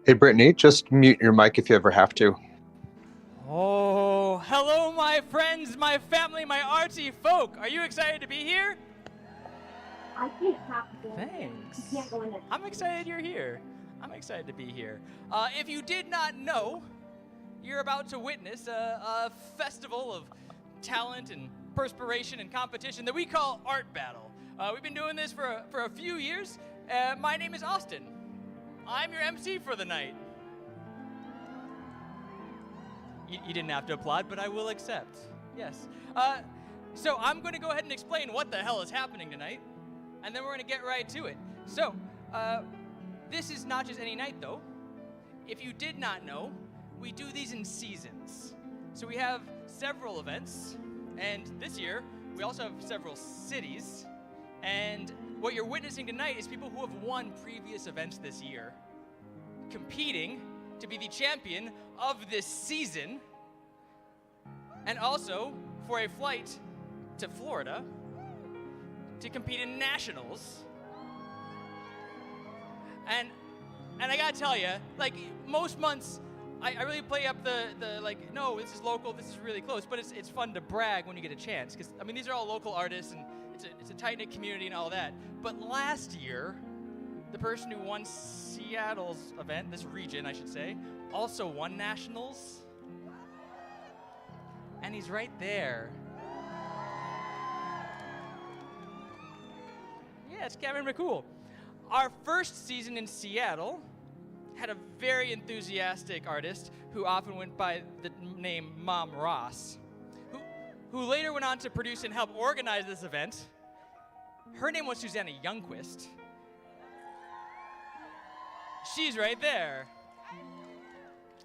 Hey, Brittany, just mute your mic if you ever have to. Oh, hello, my friends, my family, my artsy folk. Are you excited to be here? I can't talk to them. Thanks. You can't go in there. I'm excited you're here. I'm excited to be here. If you did not know, you're about to witness a festival of talent and perspiration and competition that we call Art Battle. We've been doing this for a few years. My name is Austin. I'm your MC for the night. You didn't have to applaud, but I will accept. Yes. So I'm going to go ahead and explain what the hell is happening tonight, and then we're going to get right to it. So, this is not just any night, though. If you did not know, we do these in seasons. So we have several events, and this year, we also have several cities. And what you're witnessing tonight is people who have won previous events this year, competing to be the champion of this season, and also for a flight to Florida to compete in nationals. And I gotta tell you, like most months, I really play up the like, no, this is local, this is really close, but it's fun to brag when you get a chance, because I mean these are all local artists and it's a tight-knit community and all that. But last year, the person who won Seattle's event, this region I should say, also won nationals. And he's right there. Yeah, it's Cameron McCool. Our first season in Seattle had a very enthusiastic artist who often went by the name Mom Ross, who later went on to produce and help organize this event. Her name was Susanna Youngquist. She's right there.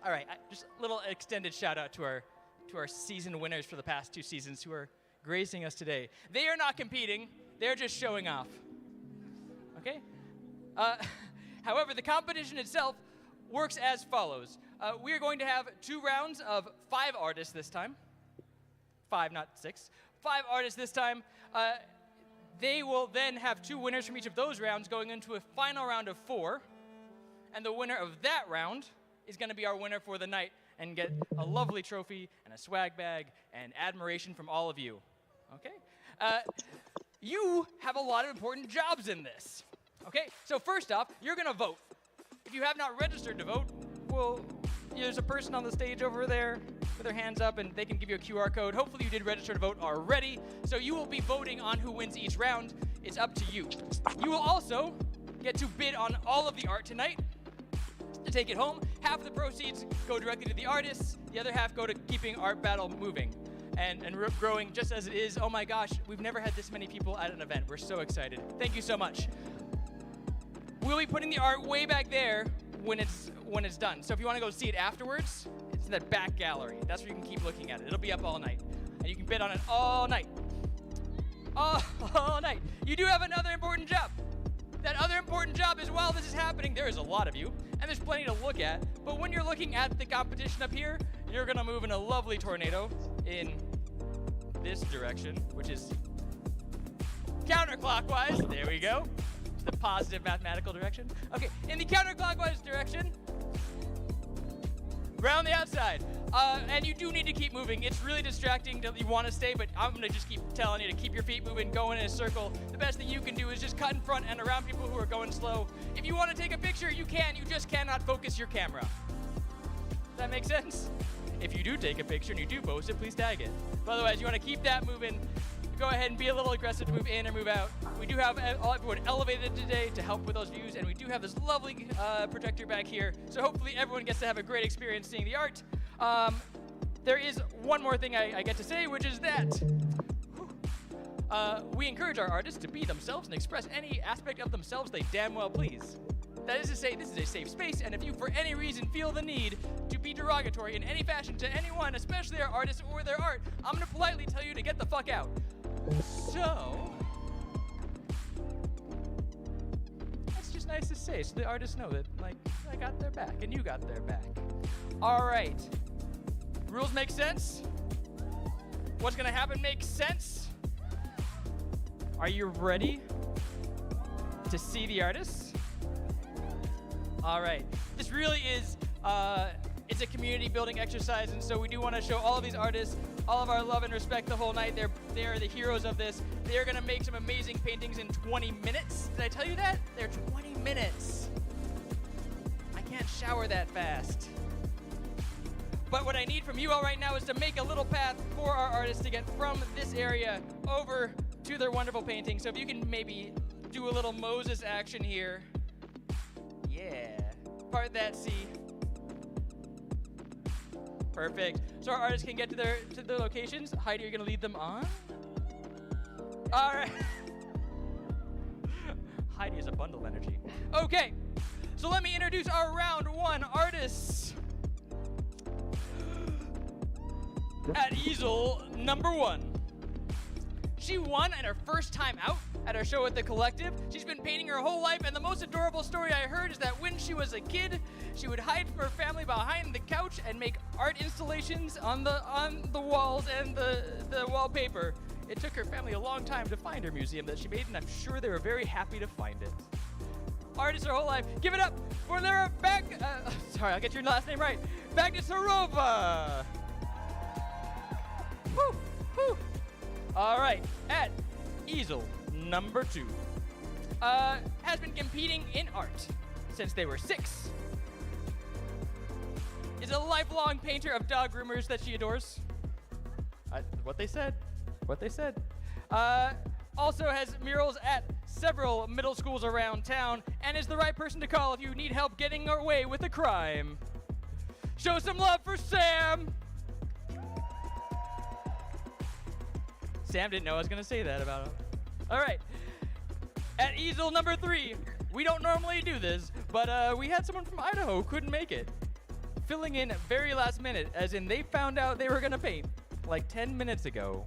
All right, just a little extended shout out to our season winners for the past 2 seasons who are gracing us today. They are not competing, they're just showing off. Okay? However, the competition itself works as follows. We are going to have 2 rounds of 5 artists this time. 5, not 6. 5 artists this time. They will then have 2 winners from each of those rounds going into a final round of 4. And the winner of that round is going to be our winner for the night and get a lovely trophy and a swag bag and admiration from all of you. Okay? You have a lot of important jobs in this. Okay? So first off, you're going to vote. If you have not registered to vote, well, there's a person on the stage over there with their hands up, and they can give you a QR code. Hopefully you did register to vote already. So you will be voting on who wins each round. It's up to you. You will also get to bid on all of the art tonight. To take it home, half of the proceeds go directly to the artists, the other half go to keeping Art Battle moving and growing just as it is. Oh my gosh, we've never had this many people at an event. We're so excited. Thank you so much. We'll be putting the art way back there when it's done. So if you want to go see it afterwards, it's in that back gallery. That's where you can keep looking at it. It'll be up all night. And you can bid on it all night. All night. You do have another important job. That other important job is while this is happening, there is a lot of you, and there's plenty to look at, but when you're looking at the competition up here, you're gonna move in a lovely tornado in this direction, which is counterclockwise. There we go. It's the positive mathematical direction. Okay, in the counterclockwise direction, around the outside. And you do need to keep moving. It's really distracting that you want to stay, but I'm going to just keep telling you to keep your feet moving, going in a circle. The best thing you can do is just cut in front and around people who are going slow. If you want to take a picture, you can. You just cannot focus your camera. Does that make sense? If you do take a picture and you do post it, please tag it. But otherwise, you want to keep that moving. Go ahead and be a little aggressive to move in or move out. We do have everyone elevated today to help with those views, and we do have this lovely projector back here, so hopefully everyone gets to have a great experience seeing the art. There is one more thing I get to say, which is that we encourage our artists to be themselves and express any aspect of themselves they damn well please. That is to say, this is a safe space, and if you for any reason feel the need to be derogatory in any fashion to anyone, especially our artists or their art, I'm going to politely tell you to get the fuck out. So, that's just nice to say, so the artists know that, like, I got their back, and you got their back. All right. Rules make sense? What's gonna happen makes sense? Are you ready to see the artists? All right. This really is, it's a community building exercise, and so we do want to show all of these artists all of our love and respect the whole night. They are the heroes of this. They are going to make some amazing paintings in 20 minutes. Did I tell you that? They're 20 minutes. I can't shower that fast. But what I need from you all right now is to make a little path for our artists to get from this area over to their wonderful painting. So if you can maybe do a little Moses action here. Yeah. Part that C. Perfect. So our artists can get to their locations. Heidi, you're gonna lead them on? All right. Heidi is a bundle of energy. Okay. So let me introduce our round one artists. At easel number 1. She won in her first time out at our show at the Collective. She's been painting her whole life, and the most adorable story I heard is that when she was a kid, she would hide from her family behind the couch and make art installations on the walls and the wallpaper. It took her family a long time to find her museum that she made, and I'm sure they were very happy to find it. Artists her whole life. Give it up for their back. Sorry, I'll get your last name right. Bagdasarova. Woo, woo. All right, at easel number 2, has been competing in art since they were 6. Is a lifelong painter of dog groomers that she adores. What they said. Also has murals at several middle schools around town and is the right person to call if you need help getting away with a crime. Show some love for Sam. Sam didn't know I was going to say that about him. All right. At easel number 3, we don't normally do this, but we had someone from Idaho who couldn't make it. Filling in very last minute, as in they found out they were going to paint like 10 minutes ago.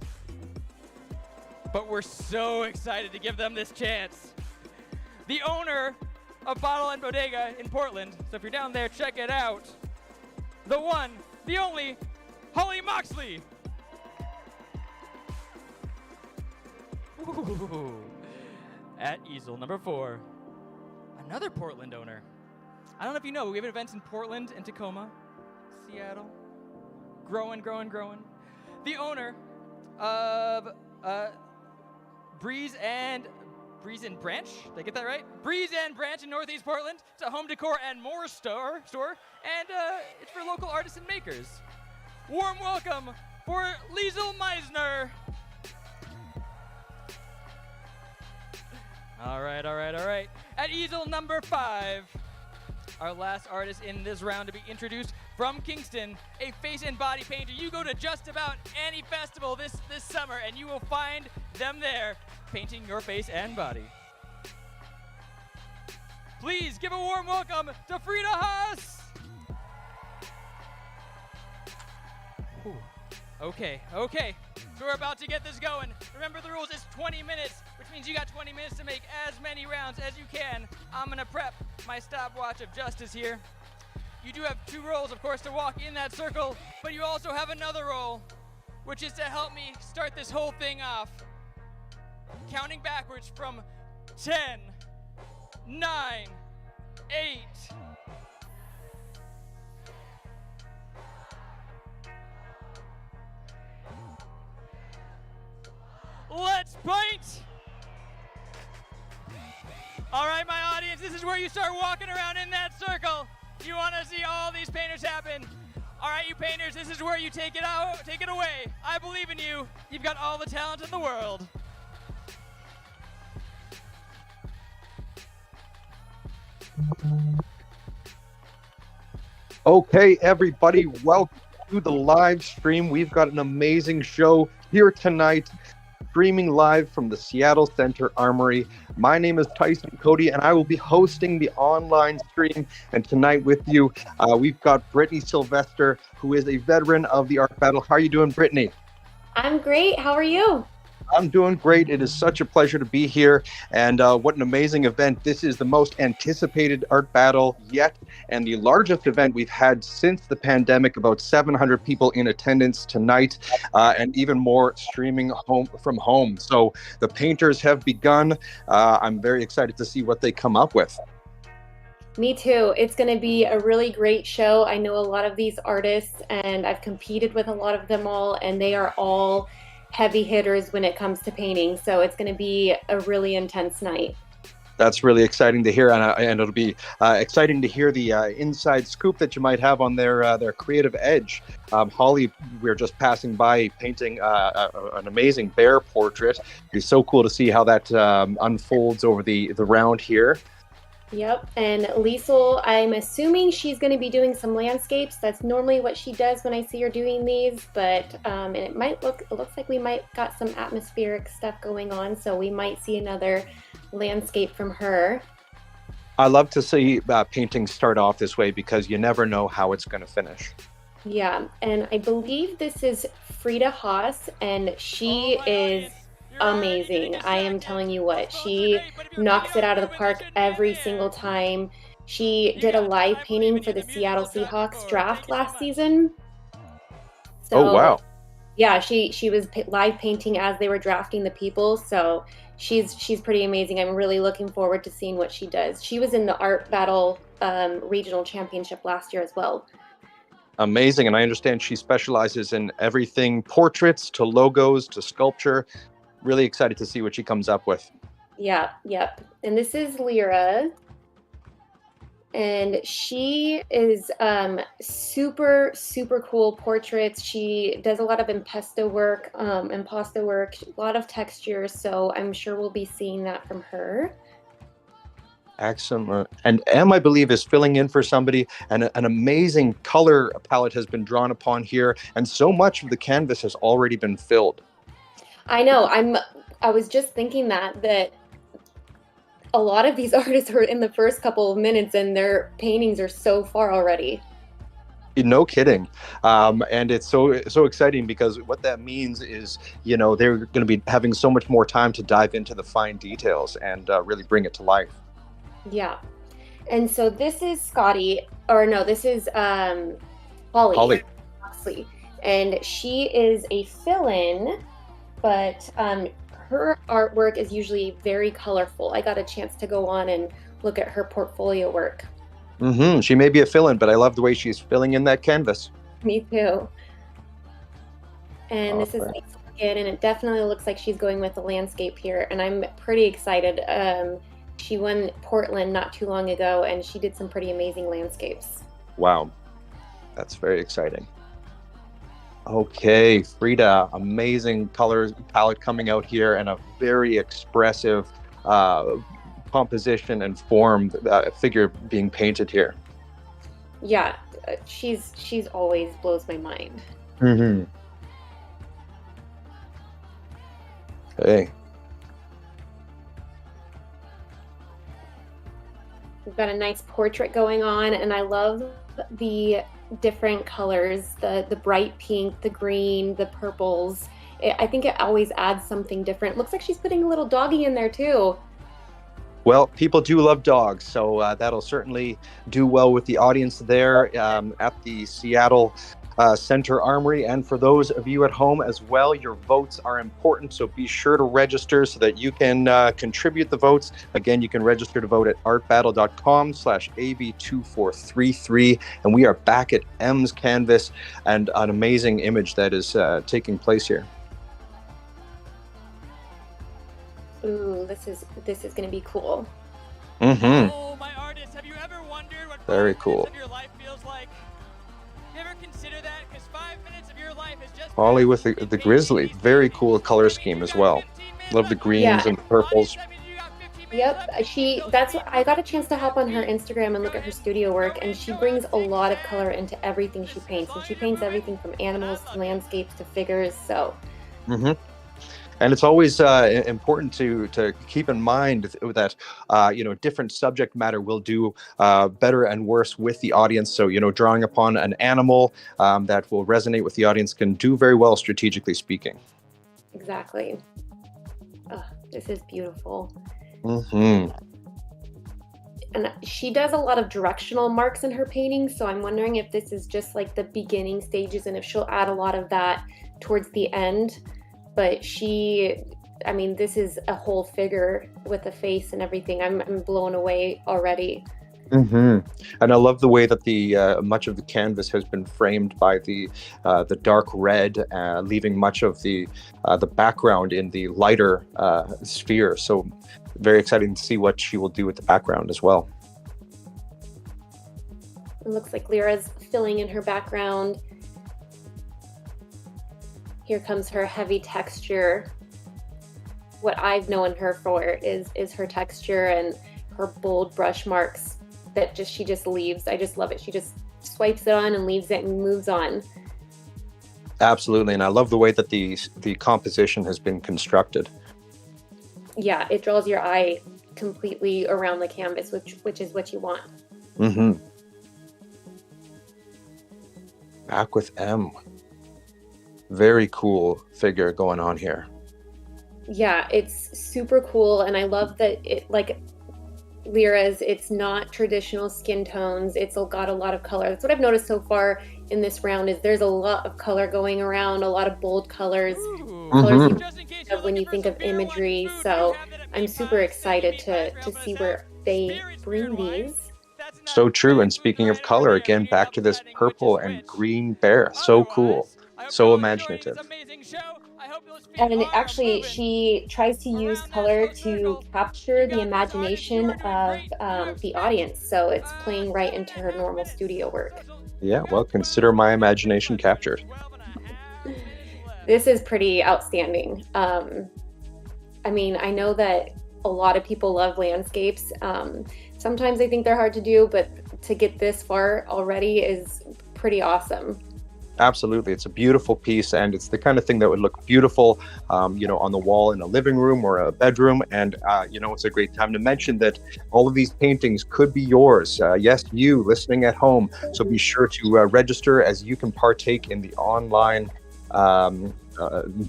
But we're so excited to give them this chance. The owner of Bottle and Bodega in Portland, so if you're down there, check it out. The one, the only, Holly Moxley. Ooh. At easel number 4, another Portland owner. I don't know if you know, we have events in Portland and Tacoma, Seattle. Growing. The owner of Breeze and Branch. Did I get that right? Breeze and Branch in Northeast Portland. It's a home decor and more store, and it's for local artists and makers. Warm welcome for Liesel Meisner. All right. At easel number 5, our last artist in this round to be introduced from Kingston, a face and body painter. You go to just about any festival this summer and you will find them there painting your face and body. Please give a warm welcome to Frida Haas. Whew. Okay. So we're about to get this going. Remember the rules, it's 20 minutes, which means you got 20 minutes to make as many rounds as you can. I'm gonna prep my stopwatch of justice here. You do have 2 rolls, of course, to walk in that circle, but you also have another roll, which is to help me start this whole thing off. Counting backwards from 10, 9, 8, let's paint! All right, my audience, this is where you start walking around in that circle. You want to see all these painters happen. All right, you painters, this is where you take it away. I believe in you. You've got all the talent in the world. Okay, everybody, welcome to the live stream. We've got an amazing show here tonight, streaming live from the Seattle Center Armory. My name is Tyson Cody, and I will be hosting the online stream. And tonight with you, we've got Brittany Sylvester, who is a veteran of the art battle. How are you doing, Brittany? I'm great. How are you? I'm doing great. It is such a pleasure to be here, and what an amazing event. This is the most anticipated art battle yet, and the largest event we've had since the pandemic. About 700 people in attendance tonight, and even more streaming from home. So the painters have begun. I'm very excited to see what they come up with. Me too. It's going to be a really great show. I know a lot of these artists and I've competed with a lot of them all, and they are all heavy hitters when it comes to painting. So it's going to be a really intense night. That's really exciting to hear, and it'll be exciting to hear the inside scoop that you might have on their creative edge. Holly, we were just passing by painting an amazing bear portrait. It's so cool to see how that unfolds over the round here. Yep. And Liesel, I'm assuming she's going to be doing some landscapes. That's normally what she does when I see her doing these, but and it looks like we might got some atmospheric stuff going on, so we might see another landscape from her. I love to see paintings start off this way because you never know how it's going to finish. Yeah, and I believe this is Frida Haas, and she is amazing. I am telling you what, she knocks it out of the park every single time. She did a live painting for the Seattle Seahawks draft last season. So, Oh, wow. yeah, she was live painting as they were drafting the people. So she's pretty amazing. I'm really looking forward to seeing what she does. She was in the Art Battle regional championship last year as well. Amazing. And I understand she specializes in everything portraits to logos to sculpture. Really excited to see what she comes up with. Yeah, yep. And this is Lyra. And she is super, super cool portraits. She does a lot of impasto work, a lot of texture. So I'm sure we'll be seeing that from her. Excellent. And Em, I believe, is filling in for somebody, and an amazing color palette has been drawn upon here, and so much of the canvas has already been filled. I know. I was just thinking that a lot of these artists are in the first couple of minutes and their paintings are so far already. No kidding. And it's so exciting because what that means is, they're going to be having so much more time to dive into the fine details and really bring it to life. Yeah. And so this is Scotty, or no, this is Holly. Huxley. And she is a fill-in, but her artwork is usually very colorful. I got a chance to go on and look at her portfolio work. Mm-hmm. She may be a fill-in, but I love the way she's filling in that canvas. Me too. And this is Right. Lisa again, and it definitely looks like she's going with the landscape here, and I'm pretty excited. She won Portland not too long ago, and she did some pretty amazing landscapes. Wow. That's very exciting. Okay, Frida, amazing color palette coming out here, and a very expressive composition and form figure being painted here. Yeah, she's always blows my mind. Mm-hmm. Okay. We've got a nice portrait going on, and I love the different colors, the bright pink, the green, the purples. I think it always adds something different. Looks like she's putting a little doggy in there too. Well, people do love dogs, so that'll certainly do well with the audience there at the Seattle Center Armory. And for those of you at home as well, your votes are important, so be sure to register so that you can contribute the votes. Again, you can register to vote at artbattle.com/AB2433. And we are back at M's canvas and an amazing image that is taking place here. Ooh, this is going to be cool. Mm-hmm. Oh, my artist, have you ever wondered what Very 5 cool. minutes of your life feels like? You ever consider that? Because 5 minutes of your life is just... Holly with the grizzly. Very cool color scheme as well. Love the greens and purples. Yep, I got a chance to hop on her Instagram and look at her studio work, and she brings a lot of color into everything she paints. And she paints everything from animals to landscapes to figures, so. Mm-hmm. And it's always important to keep in mind that different subject matter will do better and worse with the audience. So drawing upon an animal that will resonate with the audience can do very well, strategically speaking. Exactly. Oh, this is beautiful. Mm-hmm. And she does a lot of directional marks in her paintings, so I'm wondering if this is just like the beginning stages and if she'll add a lot of that towards the end. But this is a whole figure with a face and everything. I'm blown away already. And I love the way that the much of the canvas has been framed by the dark red, leaving much of the background in the lighter sphere. So very exciting to see what she will do with the background as well. It looks like Lyra's filling in her background. Here comes her heavy texture. What I've known her for is her texture and her bold brush marks that she just leaves. I just love it. She just swipes it on and leaves it and moves on. Absolutely, and I love the way that the composition has been constructed. Yeah, it draws your eye completely around the canvas, which is what you want. Back with M. Very cool figure going on here. Yeah, it's super cool, and I love that it, like Lyra's, it's not traditional skin tones. It's got a lot of color. That's what I've noticed so far in this round, is there's a lot of color going around, a lot of bold colors. Colors you think of when you think of imagery. So I'm super excited to see where they bring these. So true. And speaking of color, again, back to this purple and green bear. So cool. So imaginative. And actually, she tries to use color to capture the imagination of the audience. So it's playing right into her normal studio work. Yeah, well, consider my imagination captured. This is pretty outstanding. I mean, I know that a lot of people love landscapes. Sometimes I think they're hard to do, but to get this far already is pretty awesome. Absolutely. It's a beautiful piece, and it's the kind of thing that would look beautiful, on the wall in a living room or a bedroom. And, it's a great time to mention that all of these paintings could be yours. Yes, you listening at home. So be sure to register, as you can partake in the online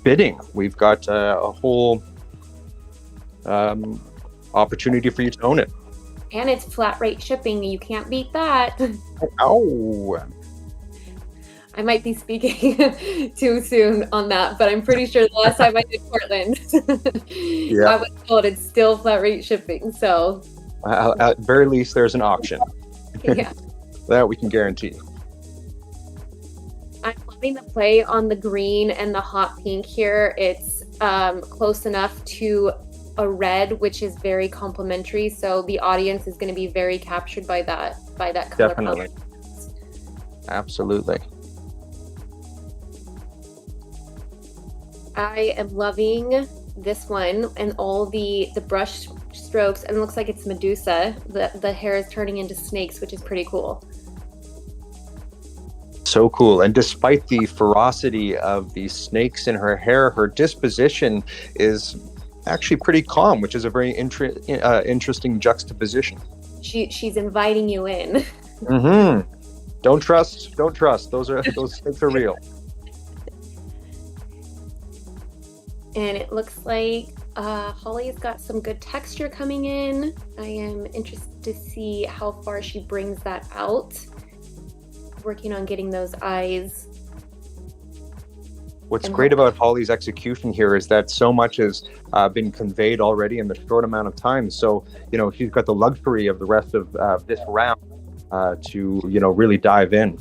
bidding. We've got a whole opportunity for you to own it. And it's flat rate shipping. You can't beat that. Oh. I might be speaking too soon on that, but I'm pretty sure the last time I did Portland, I was told it's still flat rate shipping. So at very least, there's an auction. Yeah. That we can guarantee. I'm loving the play on the green and the hot pink here. It's close enough to a red, which is very complementary. So the audience is going to be very captured by that color. Definitely. Absolutely. I am loving this one and all the brush strokes, and it looks like it's Medusa. The hair is turning into snakes, which is pretty cool. So cool. And despite the ferocity of the snakes in her hair, her disposition is actually pretty calm, which is a very interesting juxtaposition. She's inviting you in. Don't trust. Those snakes are real. And it looks like Holly's got some good texture coming in. I am interested to see how far she brings that out. Working on getting those eyes. What's great about Holly's execution here is that so much has been conveyed already in the short amount of time. So, she's got the luxury of the rest of this round to, really dive in.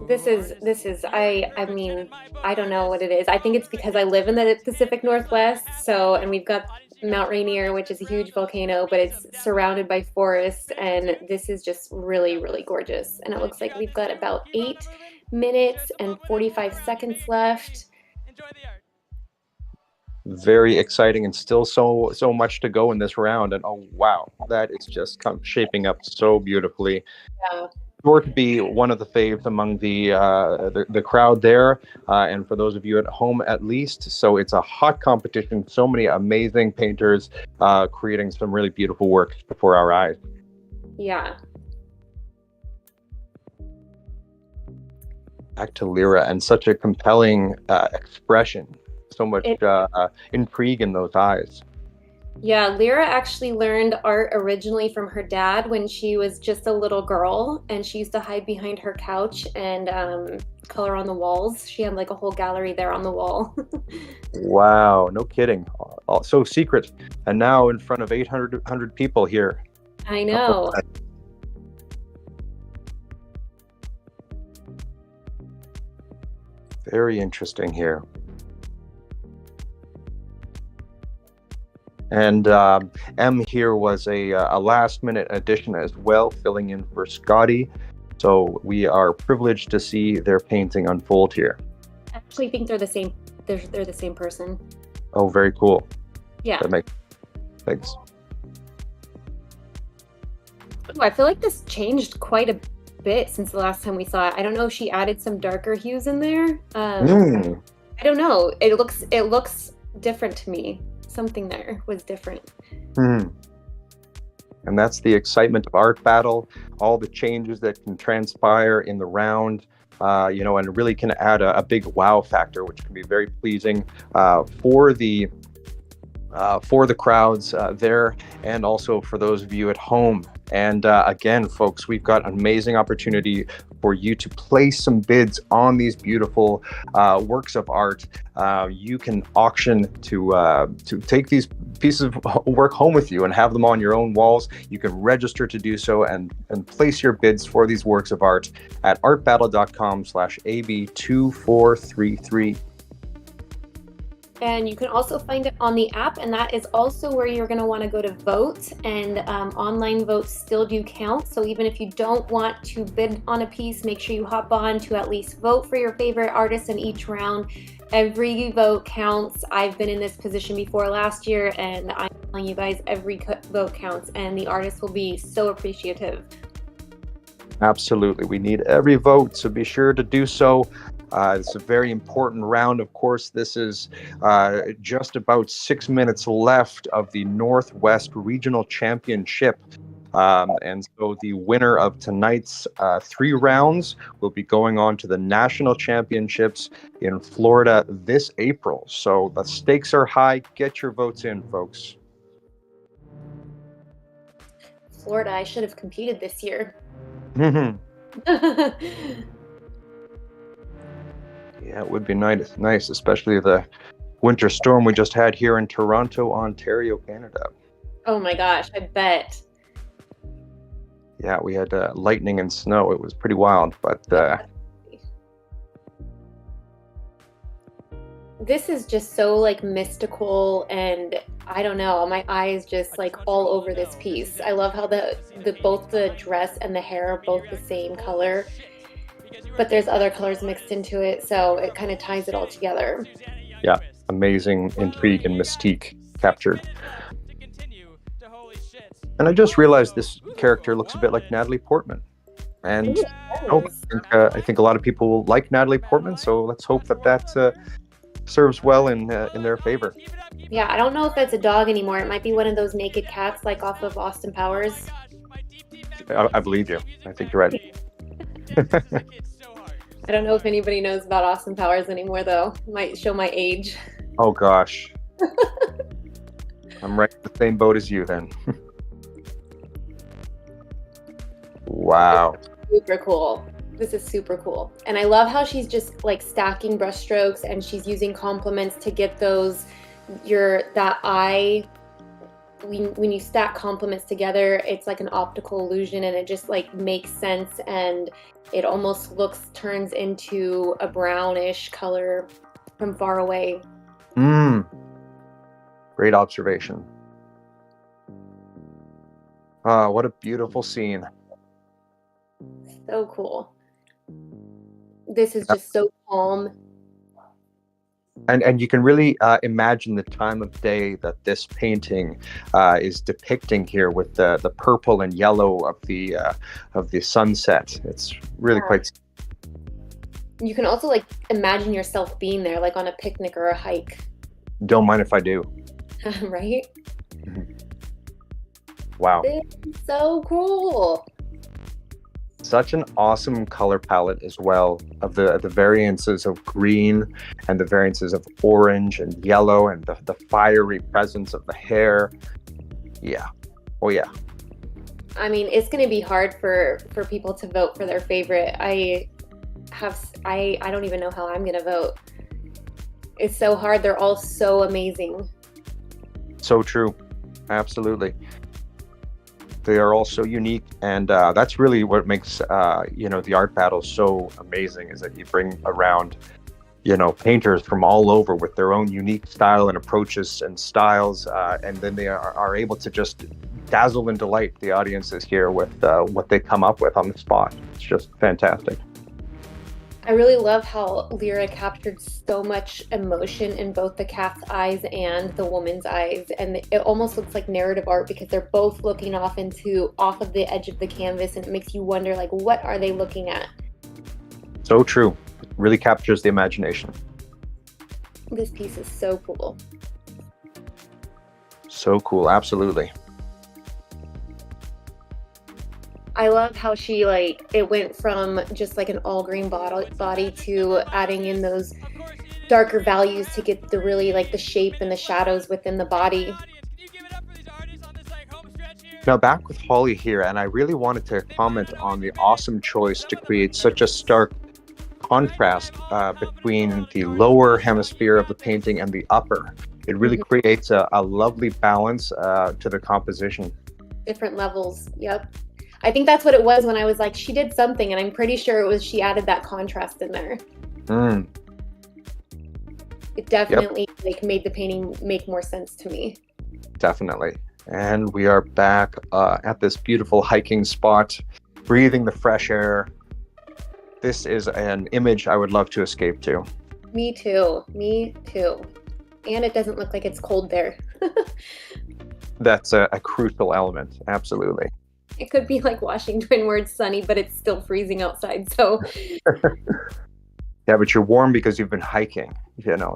This is I mean, I don't know what it is. I think it's because I live in the Pacific Northwest, and we've got Mount Rainier, which is a huge volcano, but it's surrounded by forests, and this is just really, really gorgeous. And it looks like we've got about 8 minutes and 45 seconds left. Enjoy the art. Very exciting, and still so much to go in this round. And oh wow, that is just shaping up so beautifully. Yeah. Sure to be one of the faves among the crowd there, and for those of you at home at least. So it's a hot competition. So many amazing painters creating some really beautiful work before our eyes. Yeah. Back to Lyra, and such a compelling expression. So much intrigue in those eyes. Yeah, Lyra actually learned art originally from her dad when she was just a little girl, and she used to hide behind her couch and color on the walls. She had like a whole gallery there on the wall. Wow, no kidding. So secret. And now in front of 800 people here. I know. Very interesting here. And M here was a last-minute addition as well, filling in for Scotty. So we are privileged to see their painting unfold here. I actually think they're the same. They're the same person. Oh, very cool. Yeah. That makes thanks. Ooh, I feel like this changed quite a bit since the last time we saw it. I don't know if she added some darker hues in there. I don't know. It looks different to me. Something there was different. And that's the excitement of Art Battle, all the changes that can transpire in the round, and really can add a big wow factor, which can be very pleasing for the crowds there, and also for those of you at home. And again, folks, we've got an amazing opportunity for you to place some bids on these beautiful works of art. You can auction to take these pieces of work home with you and have them on your own walls. You can register to do so and place your bids for these works of art at artbattle.com/AB2433. And you can also find it on the app, and that is also where you're going to want to go to vote. And online votes still do count. So even if you don't want to bid on a piece, make sure you hop on to at least vote for your favorite artist in each round. Every vote counts. I've been in this position before last year, and I'm telling you guys, every vote counts, and the artists will be so appreciative. Absolutely. We need every vote, so be sure to do so. It's a very important round. Of course, this is just about 6 minutes left of the Northwest Regional Championship. And so the winner of tonight's 3 rounds will be going on to the National Championships in Florida this April. So the stakes are high. Get your votes in, folks. Florida, I should have competed this year. Yeah, it would be nice, especially the winter storm we just had here in Toronto, Ontario, Canada. Oh my gosh, I bet. Yeah, we had lightning and snow. It was pretty wild, but this is just so like mystical, and I don't know, my eyes just like all over this piece. I love how both the dress and the hair are both the same color, but there's other colors mixed into it, so it kind of ties it all together. Yeah, amazing intrigue and mystique captured. And I just realized this character looks a bit like Natalie Portman. And I think a lot of people will like Natalie Portman, so let's hope that serves well in their favor. Yeah, I don't know if that's a dog anymore. It might be one of those naked cats like off of Austin Powers. I believe you. I think you're right. I don't know if anybody knows about Austin Powers anymore, though. Might show my age. Oh, gosh. I'm right in the same boat as you, then. Wow. Super cool. This is super cool. And I love how she's just like stacking brush strokes, and she's using complements to get those, that eye. When you stack complements together, it's like an optical illusion, and it just like makes sense, and it almost turns into a brownish color from far away. Great observation. What a beautiful scene. So cool. This is just so calm. And you can really imagine the time of day that this painting is depicting here with the purple and yellow of the sunset. It's really quite. You can also like imagine yourself being there, like on a picnic or a hike. Don't mind if I do. Right? Wow. This is so cool. Such an awesome color palette as well, of the variances of green and the variances of orange and yellow, and the fiery presence of the hair. Yeah. Oh yeah. I mean, it's going to be hard for people to vote for their favorite. I don't even know how I'm going to vote. It's so hard. They're all so amazing. So true. Absolutely. They are all so unique, and that's really what makes the art battle so amazing, is that you bring around painters from all over with their own unique style and approaches and styles, and then they are able to just dazzle and delight the audiences here with what they come up with on the spot. It's just fantastic. I really love how Lyra captured so much emotion in both the cat's eyes and the woman's eyes, and it almost looks like narrative art because they're both looking off of the edge of the canvas, and it makes you wonder, like, what are they looking at? So true. It really captures the imagination. This piece is so cool. So cool, absolutely. I love how she, it went from just like an all green body to adding in those darker values to get the really the shape and the shadows within the body. Now back with Holly here, and I really wanted to comment on the awesome choice to create such a stark contrast between the lower hemisphere of the painting and the upper. It really creates a lovely balance to the composition. Different levels, yep. I think that's what it was when I was like, she did something, and I'm pretty sure it was she added that contrast in there. It definitely made the painting make more sense to me. Definitely. And we are back at this beautiful hiking spot, breathing the fresh air. This is an image I would love to escape to. Me too. And it doesn't look like it's cold there. That's a crucial element. Absolutely. It could be like Washington where it's sunny, but it's still freezing outside. So yeah, but you're warm because you've been hiking,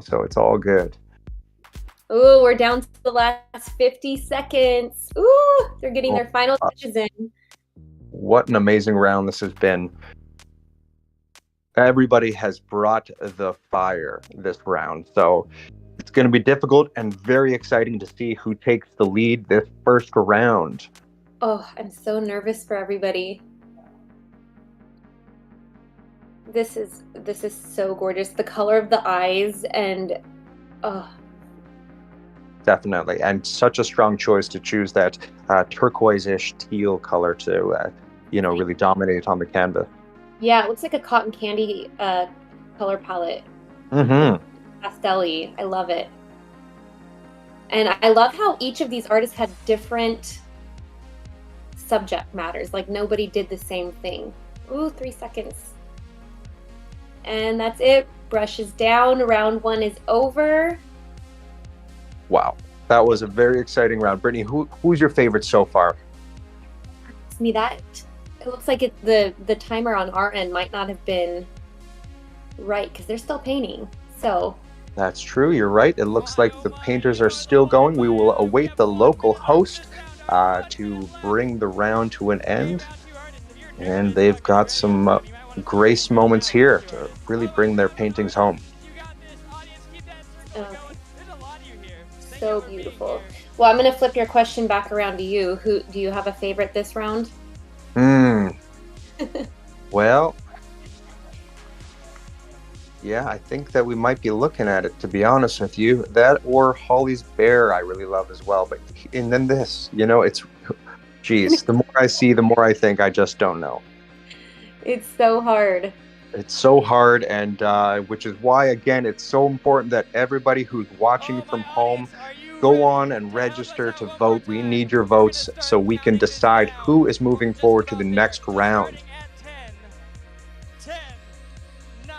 so it's all good. Oh, we're down to the last 50 seconds. Ooh, they're getting their final touches in. What an amazing round this has been. Everybody has brought the fire this round. So it's going to be difficult and very exciting to see who takes the lead this first round. Oh, I'm so nervous for everybody. This is so gorgeous. The color of the eyes and Definitely, and such a strong choice to choose that turquoise-ish teal color to really dominate on the canvas. Yeah, it looks like a cotton candy color palette. Pastel-y. I love it. And I love how each of these artists had different subject matters. Like, nobody did the same thing. Ooh, 3 seconds. And that's it. Brushes down. Round 1 is over. Wow. That was a very exciting round. Brittany, who's your favorite so far? Ask me that. It looks like the timer on our end might not have been right because they're still painting. So that's true. You're right. It looks like the painters are still going. We will await the local host to bring the round to an end. And they've got some grace moments here to really bring their paintings home. So beautiful. Well, I'm going to flip your question back around to you. Who do you have a favorite this round? Well, yeah, I think that we might be looking at it, to be honest with you. That or Holly's bear I really love as well. But and then this, it's, geez, the more I see, the more I think I just don't know. It's so hard. It's so hard, and which is why, again, it's so important that everybody who's watching from home go on and register to vote. We need your votes so we can decide who is moving forward to the next round. 10, 9.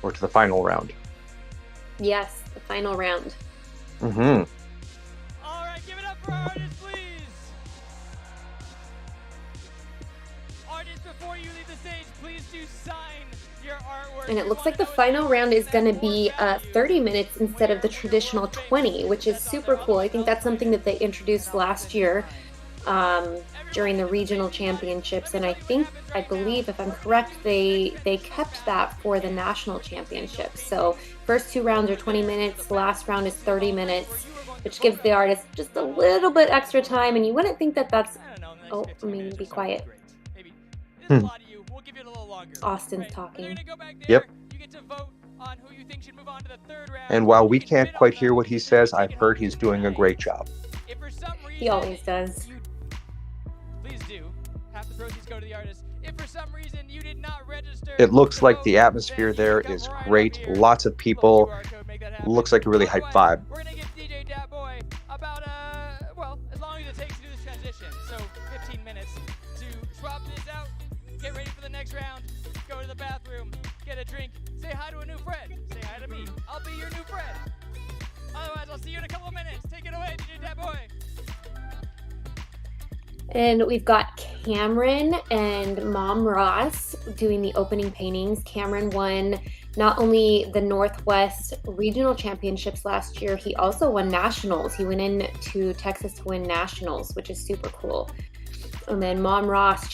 Or to the final round. Yes, the final round. All right, give it up for our artists, please. Artists, before you leave the stage, please do sign your artwork. And it looks like the final round is going to be 30 minutes instead of the traditional 20, which is super cool. I think that's something that they introduced last year. during the regional championships, and I believe, if I'm correct, they kept that for the national championships. So first 2 rounds are 20 minutes, the last round is 30 minutes, which gives the artist just a little bit extra time. And you wouldn't think that that's oh, I mean, be quiet. Maybe there's a lot of you. We'll give you a little longer. Austin's talking. You're gonna go back there. Yep. You get to vote on who you think should move on to the 3rd round. And while we can't quite hear what he says, I've heard he's doing a great job. If for some reason He always does. Please do. Half the proceeds go to the artist. If for some reason you did not register, It looks like the atmosphere there is great. Lots of people. Looks like a really hype vibe. We're gonna give DJ Dat Boy about well, as long as it takes to do this transition. So 15 minutes to swap this out, get ready for the next round, go to the bathroom, get a drink, say hi to a new friend, say hi to me. I'll be your new friend. Otherwise, I'll see you in a couple of minutes. Take it away, DJ Dat Boy. And we've got Cameron and Mom Ross doing the opening paintings. Cameron won not only the Northwest Regional Championships last year, he also won Nationals. He went into Texas to win Nationals, which is super cool. And then Mom Ross,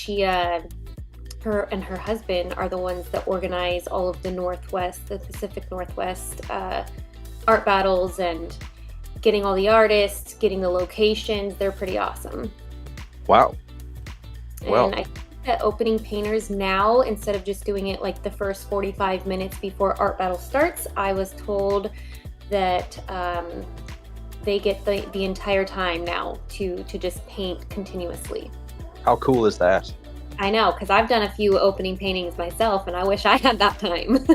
her and her husband are the ones that organize all of the Pacific Northwest art battles and getting all the artists, getting the locations. They're pretty awesome. Wow. Well, and I think that opening painters now, instead of just doing it like the first 45 minutes before art battle starts, I was told that they get the entire time now to just paint continuously. How cool is that? I know, because I've done a few opening paintings myself, and I wish I had that time.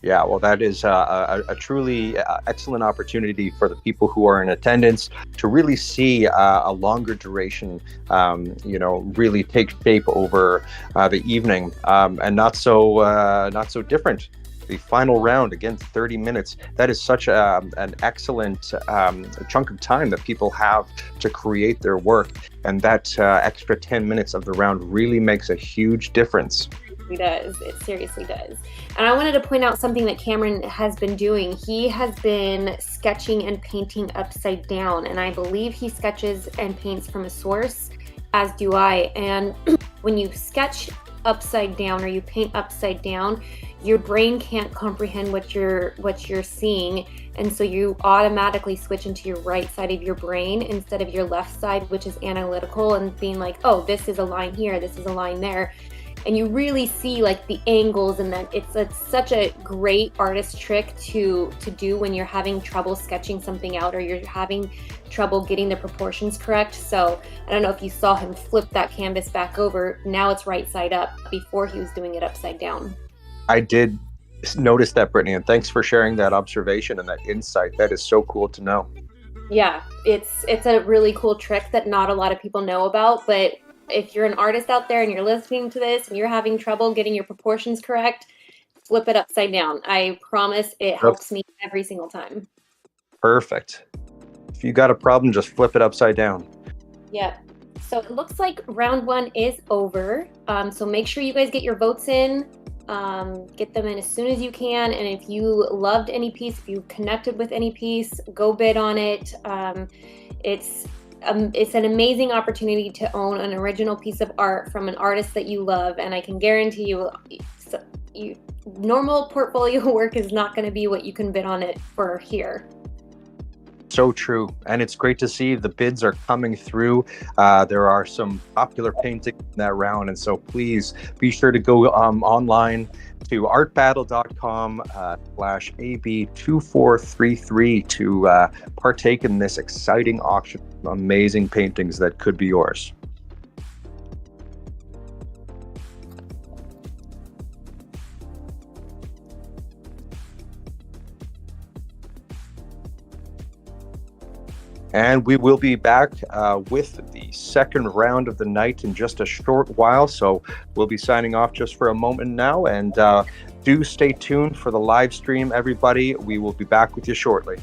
Yeah, well, that is a truly excellent opportunity for the people who are in attendance to really see a longer duration, really take shape over the evening, and not so different. The final round, again, 30 minutes. That is such an excellent chunk of time that people have to create their work, and that extra 10 minutes of the round really makes a huge difference. It seriously does. And I wanted to point out something that Cameron has been doing. He has been sketching and painting upside down, and I believe he sketches and paints from a source, as do I. And when you sketch upside down or you paint upside down, your brain can't comprehend what you're seeing, and so you automatically switch into your right side of your brain instead of your left side, which is analytical and being like, oh, this is a line here, this is a line there. And you really see like the angles, and that it's such a great artist trick to do when you're having trouble sketching something out or you're having trouble getting the proportions correct. So I don't know if you saw him flip that canvas back over. Now it's right side up. Before he was doing it upside down. I did notice that, Brittany, and thanks for sharing that observation and that insight. That is so cool to know. Yeah, it's a really cool trick that not a lot of people know about, but if you're an artist out there and you're listening to this and you're having trouble getting your proportions correct, flip it upside down. I promise it helps me every single time. Perfect. If you got a problem, just flip it upside down. Yep. So it looks like round 1 is over. So make sure you guys get your votes in. Get them in as soon as you can. And if you loved any piece, if you connected with any piece, go bid on it. It's an amazing opportunity to own an original piece of art from an artist that you love, and I can guarantee you, normal portfolio work is not going to be what you can bid on it for here. So true, and it's great to see the bids are coming through. There are some popular paintings in that round, and so please be sure to go online to artbattle.com/AB2433 to partake in this exciting auction of amazing paintings that could be yours. And we will be back with the second round of the night in just a short while. So we'll be signing off just for a moment now. And do stay tuned for the live stream, everybody. We will be back with you shortly.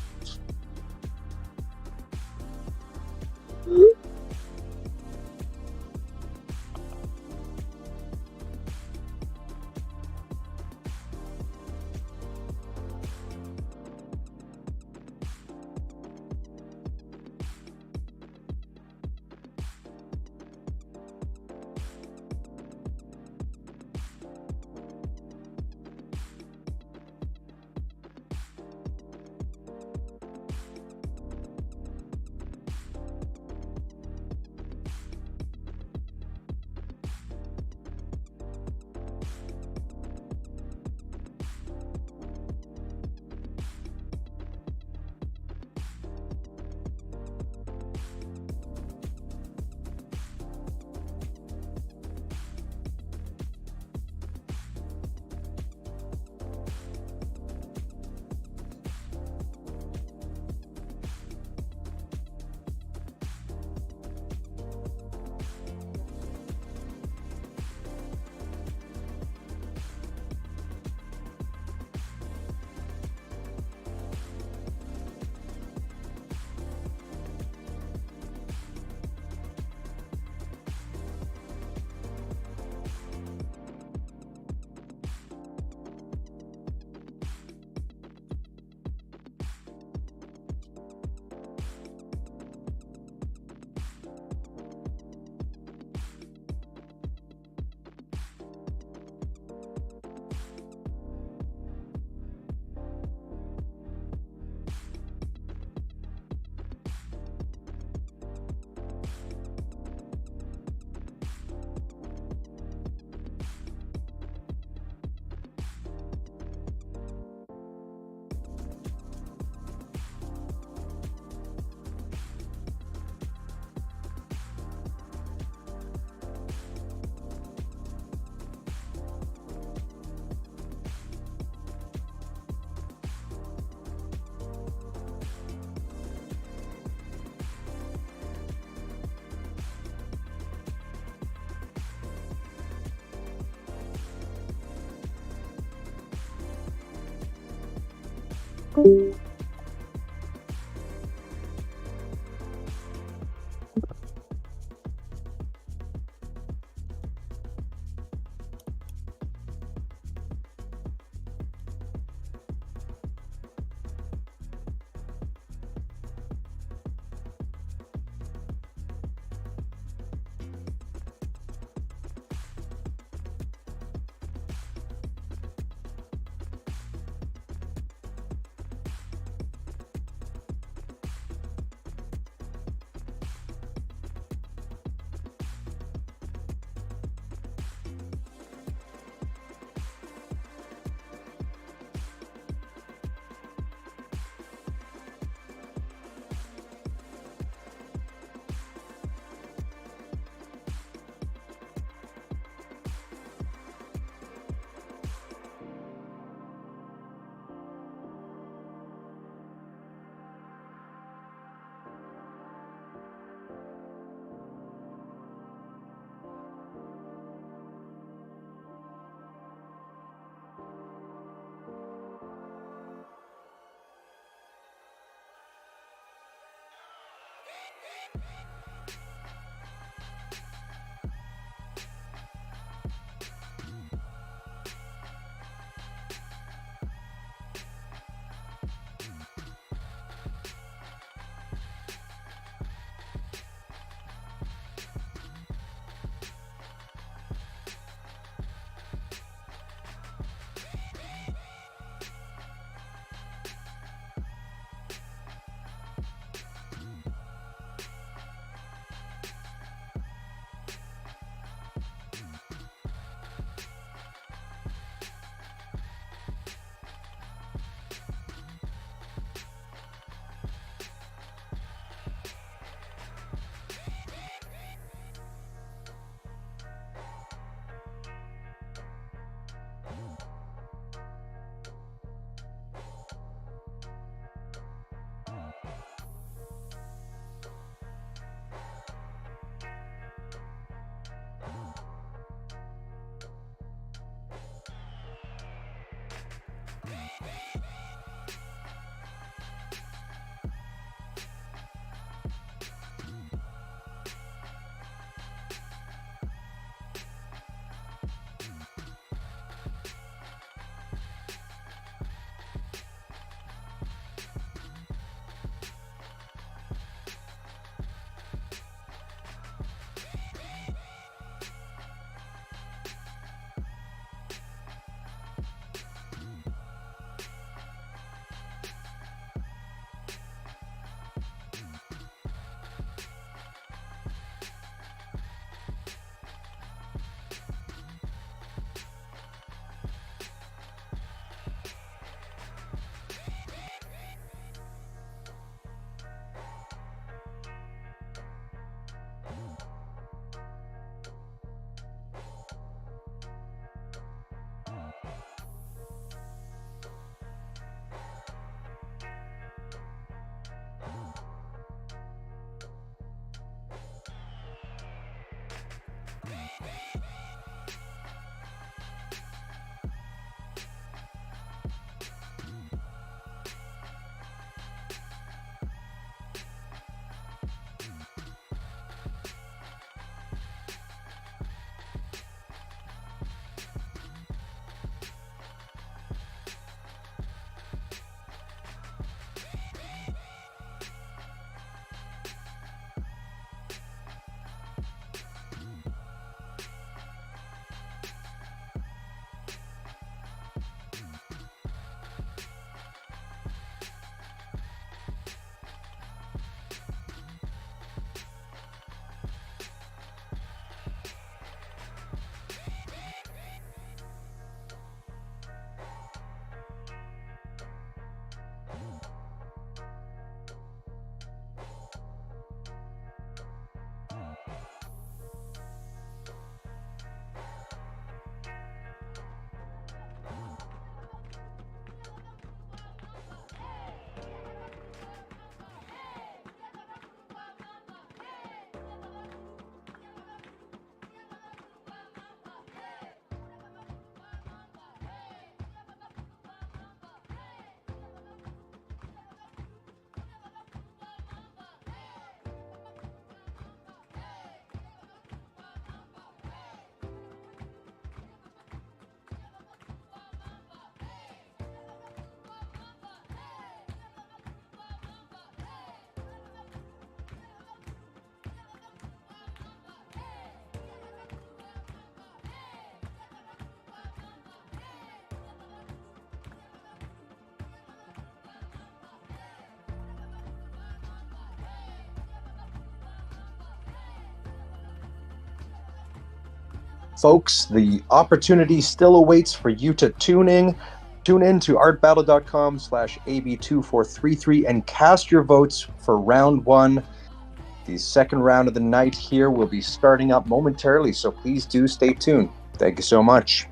Folks, the opportunity still awaits for you to tune in to artbattle.com/AB2433 and cast your votes for round 1. The second round of the night here will be starting up momentarily, so please do stay tuned. Thank you so much.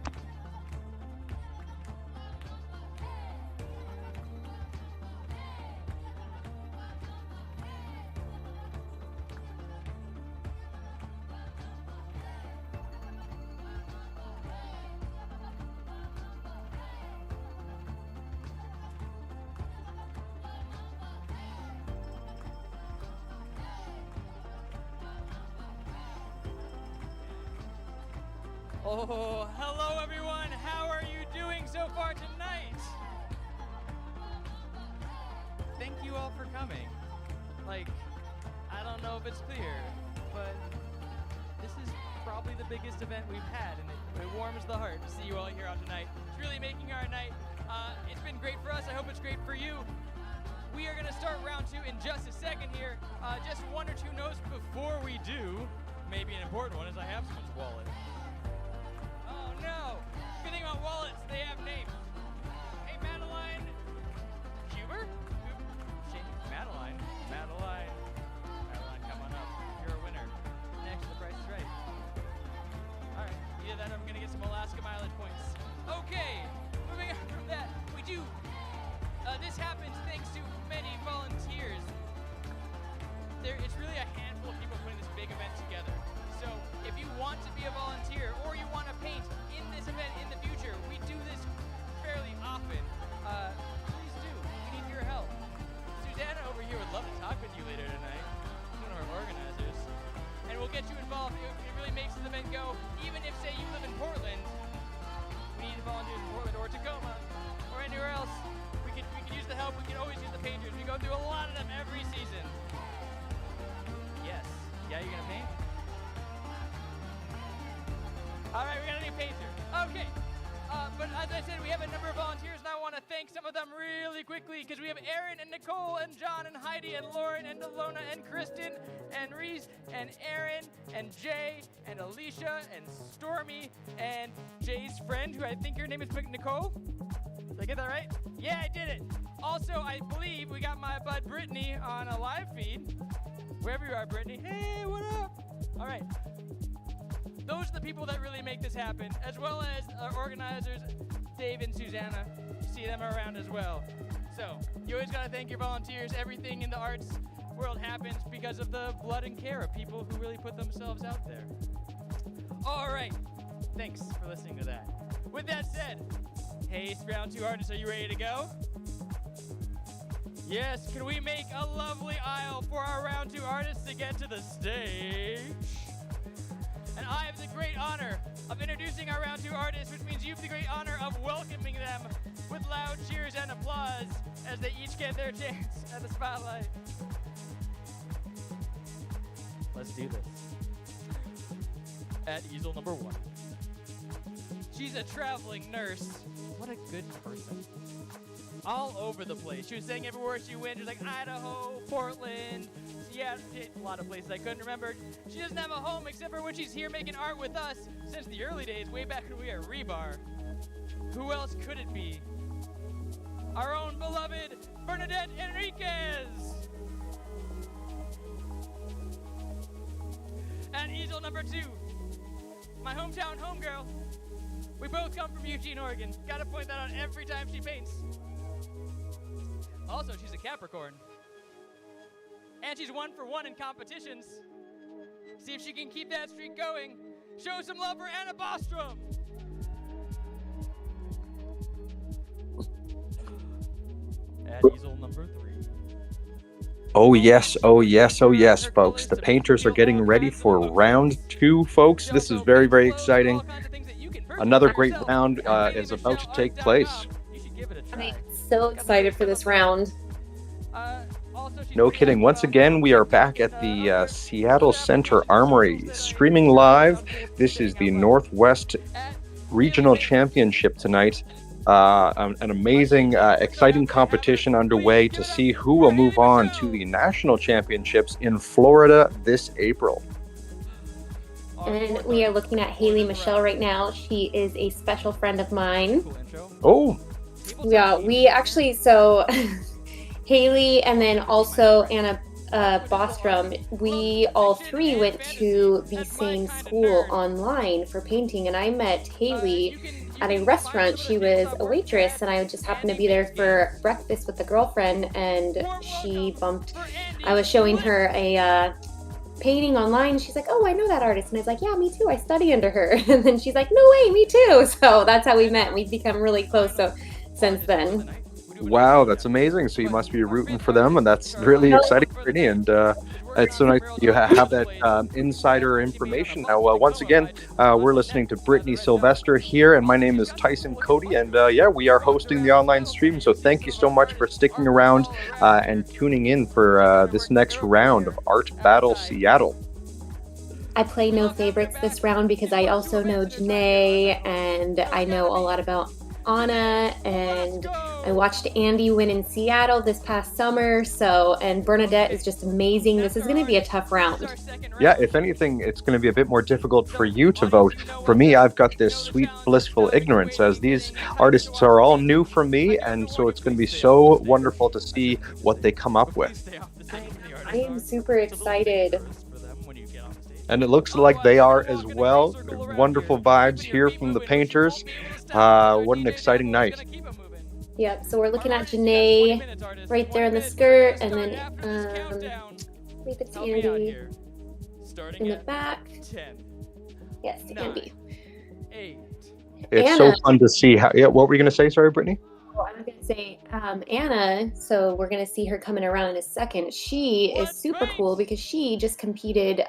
Oh, hello everyone. How are you doing so far tonight? Thank you all for coming. Like, I don't know if it's clear, but this is probably the biggest event we've had, and it warms the heart to see you all here out tonight. It's really making our night. It's been great for us. I hope it's great for you. We are going to start round 2 in just a second here. Just 1 or 2 notes before we do. Maybe an important one is I have someone's wallet. No! Good thing about wallets, they have names. Hey, Madeline Huber? Madeline, come on up. You're a winner. Next, the price is right. All right, either that or I'm gonna get some Alaska mileage points. Okay, moving on from that, we do. This happens thanks to many volunteers. It's really a handful of people putting this big event together. So if you want to be a volunteer or you want to paint in this event in the future, we do this fairly often. Please do. We need your help. Susanna over here would love to talk with you later tonight. She's one of our organizers. And we'll get you involved. It really makes this event go. Even if, say, you live in Portland, we need volunteers in Portland or Tacoma or anywhere else. We could use the help. We can always use the painters. We go through a lot of them every season. Yes. Yeah, you're going to paint? All right, we got a new painter. Okay, but as I said, we have a number of volunteers, and I want to thank some of them really quickly, because we have Aaron and Nicole and John and Heidi and Lauren and Alona and Kristen and Reese and Aaron and Jay and Alicia and Stormy and Jay's friend, who I think her name is Nicole. Did I get that right? Yeah, I did it. Also, I believe we got my bud Brittany on a live feed. Wherever you are, Brittany. Hey, what up? All right. Those are the people that really make this happen, as well as our organizers, Dave and Susanna. You see them around as well. So, you always gotta thank your volunteers. Everything in the arts world happens because of the blood and care of people who really put themselves out there. All right, thanks for listening to that. With that said, hey, round 2 artists, are you ready to go? Yes, can we make a lovely aisle for our round 2 artists to get to the stage? And I have the great honor of introducing our round 2 artists, which means you have the great honor of welcoming them with loud cheers and applause as they each get their chance at the spotlight. Let's do this. At easel number 1. She's a traveling nurse. What a good person. All over the place. She was saying everywhere she went. She was like Idaho, Portland, yeah, a lot of places I couldn't remember. She doesn't have a home except for when she's here making art with us since the early days, way back when we were at Rebar. Who else could it be? Our own beloved Bernadette Enriquez. At easel number 2, my hometown homegirl. We both come from Eugene, Oregon. Gotta point that out every time she paints. Also, she's a Capricorn. And she's 1 for 1 in competitions. See if she can keep that streak going. Show some love for Anna Bostrom. At easel number 3. Oh yes, folks. The painters are getting ready for round 2, folks. This is very, very exciting. Another great round is about to take place. I'm so excited for this round. No kidding. Once again, we are back at the Seattle Center Armory, streaming live. This is the Northwest Regional Championship tonight. An amazing, exciting competition underway to see who will move on to the National Championships in Florida this April. And we are looking at Haley Michelle right now. She is a special friend of mine. Oh. Yeah, we actually, so Haley and then also Anna Bostrom, we all three went to the same school online for painting, and I met Haley at a restaurant. She was a waitress, and I just happened to be there for breakfast with a girlfriend, and I was showing her a painting online. She's like, oh, I know that artist. And I was like, yeah, me too. I study under her. And then she's like, no way, me too. So that's how we met, and we've become really close since then. Wow, that's amazing. So you must be rooting for them, and that's really exciting, Brittany. And it's so nice you have that insider information. Now, once again, we're listening to Brittany Sylvester here, and my name is Tyson Cody. And we are hosting the online stream. So thank you so much for sticking around and tuning in for this next round of Art Battle Seattle. I play no favorites this round because I also know Janae, and I know a lot about Anna, and I watched Andy win in Seattle this past summer, and Bernadette is just amazing. This is going to be a tough round. Yeah, if anything, it's going to be a bit more difficult for you to vote. For me, I've got this sweet, blissful ignorance, as these artists are all new for me, and so it's going to be so wonderful to see what they come up with. I am super excited. And it looks like they are as well. Wonderful vibes here from the painters. What an exciting night. Yep, so we're looking at Janae right there in the skirt, and then I believe it's Andy in the back. Yes, Andy. It's Anna. So fun to see how. Yeah, what were you going to say? Sorry, Brittany. Oh, I'm going to say Anna, so we're going to see her coming around in a second. She is super cool because she just competed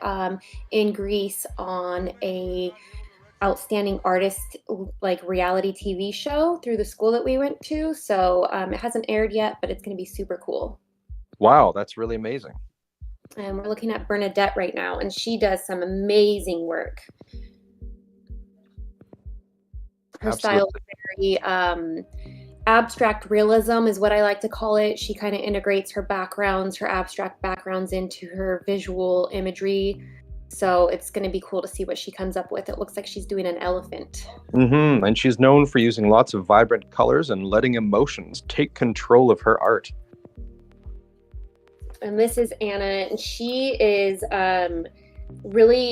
in Greece on a outstanding artist reality TV show through the school that we went to. So it hasn't aired yet, but it's going to be super cool. Wow, that's really amazing. And we're looking at Bernadette right now, and she does some amazing work. Her style is very abstract realism is what I like to call it. She kind of integrates her abstract backgrounds into her visual imagery. So it's going to be cool to see what she comes up with. It looks like she's doing an elephant. Mm-hmm. And she's known for using lots of vibrant colors and letting emotions take control of her art. And this is Anna, and she is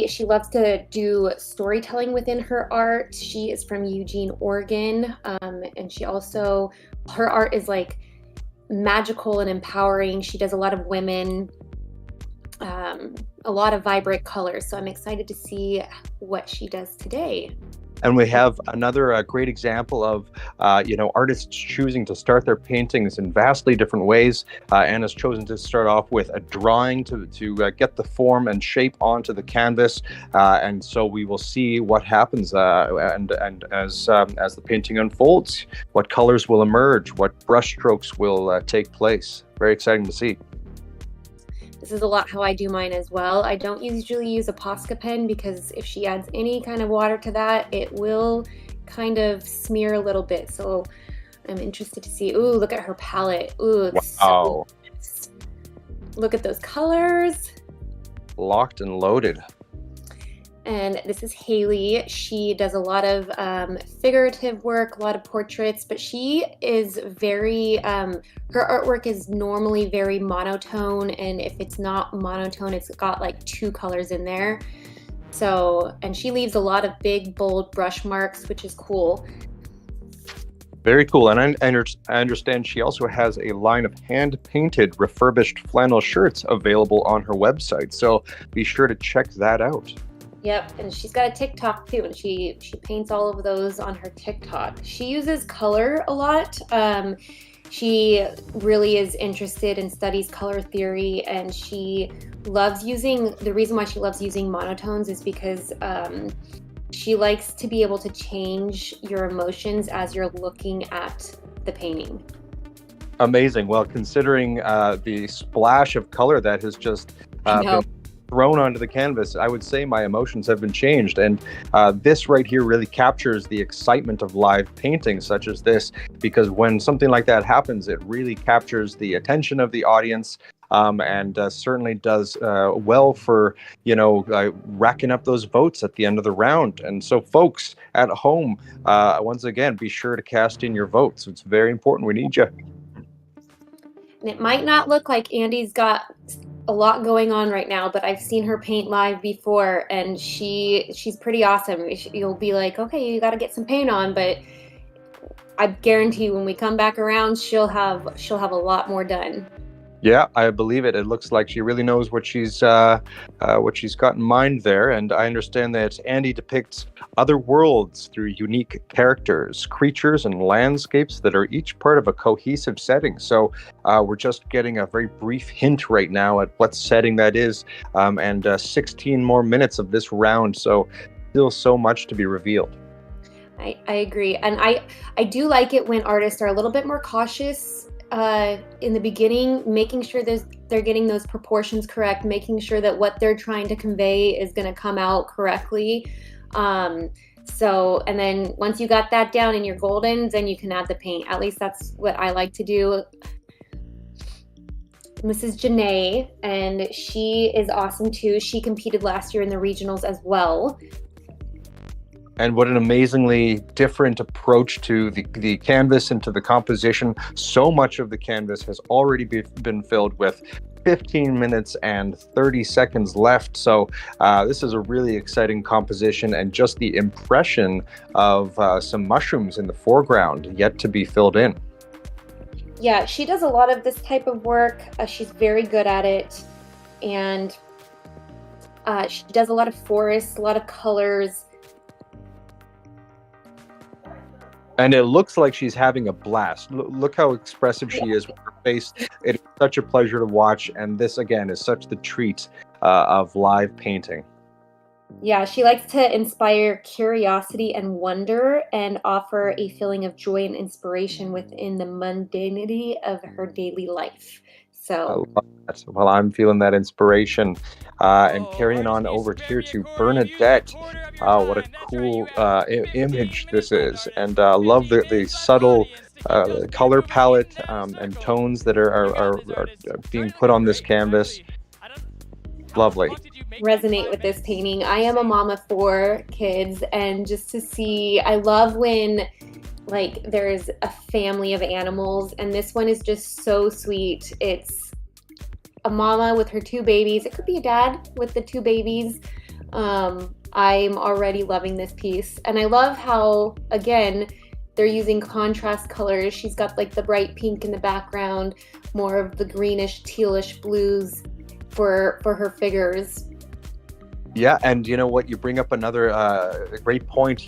she loves to do storytelling within her art. She is from Eugene, Oregon, and her art is like magical and empowering. She does a lot of women, a lot of vibrant colors. So I'm excited to see what she does today. And we have another great example of, artists choosing to start their paintings in vastly different ways. Anna's chosen to start off with a drawing to get the form and shape onto the canvas. And so we will see what happens and as the painting unfolds, what colors will emerge, what brush strokes will take place. Very exciting to see. This is a lot how I do mine as well. I don't usually use a Posca pen because if she adds any kind of water to that, it will kind of smear a little bit. So I'm interested to see. Ooh, look at her palette. Ooh, it's wow. So nice. Look at those colors. Locked and loaded. And this is Haley. She does a lot of figurative work, a lot of portraits, but she is very, her artwork is normally very monotone. And if it's not monotone, it's got like two colors in there. So, and she leaves a lot of big, bold brush marks, which is cool. Very cool. And I understand she also has a line of hand-painted refurbished flannel shirts available on her website. So be sure to check that out. Yep, and she's got a TikTok too, and she paints all of those on her TikTok. She uses color a lot. She really is interested and studies color theory, and she loves the reason why she loves using monotones is because she likes to be able to change your emotions as you're looking at the painting. Amazing. Well, considering the splash of color that has just been thrown onto the canvas, I would say my emotions have been changed. And this right here really captures the excitement of live painting such as this, because when something like that happens, it really captures the attention of the audience. and certainly does well for, racking up those votes at the end of the round. And so folks at home, once again, be sure to cast in your votes. It's very important. We need you. And it might not look like Andy's got a lot going on right now, but I've seen her paint live before, and she's pretty awesome. You'll be like, okay, you got to get some paint on, but I guarantee when we come back around, she'll have a lot more done. Yeah, I believe it. It looks like she really knows what she's got in mind there. And I understand that Andy depicts other worlds through unique characters, creatures, and landscapes that are each part of a cohesive setting. So we're just getting a very brief hint right now at what setting that is, and 16 more minutes of this round. So still so much to be revealed. I agree. And I do like it when artists are a little bit more cautious in the beginning, making sure they're getting those proportions correct, making sure that what they're trying to convey is going to come out correctly. And then once you got that down and you're golden, then you can add the paint. At least that's what I like to do. Mrs. Janae, and she is awesome too. She competed last year in the regionals as well. And what an amazingly different approach to the canvas and to the composition. So much of the canvas has already been filled with 15 minutes and 30 seconds left. So this is a really exciting composition, and just the impression of some mushrooms in the foreground yet to be filled in. Yeah, she does a lot of this type of work. She's very good at it. And she does a lot of forests, a lot of colors. And it looks like she's having a blast. Look how expressive she is with her face. It's such a pleasure to watch. And this, again, is such the treat of live painting. Yeah, she likes to inspire curiosity and wonder and offer a feeling of joy and inspiration within the mundanity of her daily life. So I love that. Well, I'm feeling that inspiration. And carrying on over here to Bernadette. What a cool image this is. And love the subtle color palette and tones that are being put on this canvas. Lovely. Resonate with this painting. I am a mom of 4 kids, and just to see, I love when like there's a family of animals, and this one is just so sweet. It's a mama with her 2 babies. It could be a dad with the 2 babies. I'm already loving this piece, and I love how, again, they're using contrast colors. She's got like the bright pink in the background, more of the greenish, tealish blues for her figures. Yeah, and you know what? You bring up another great point.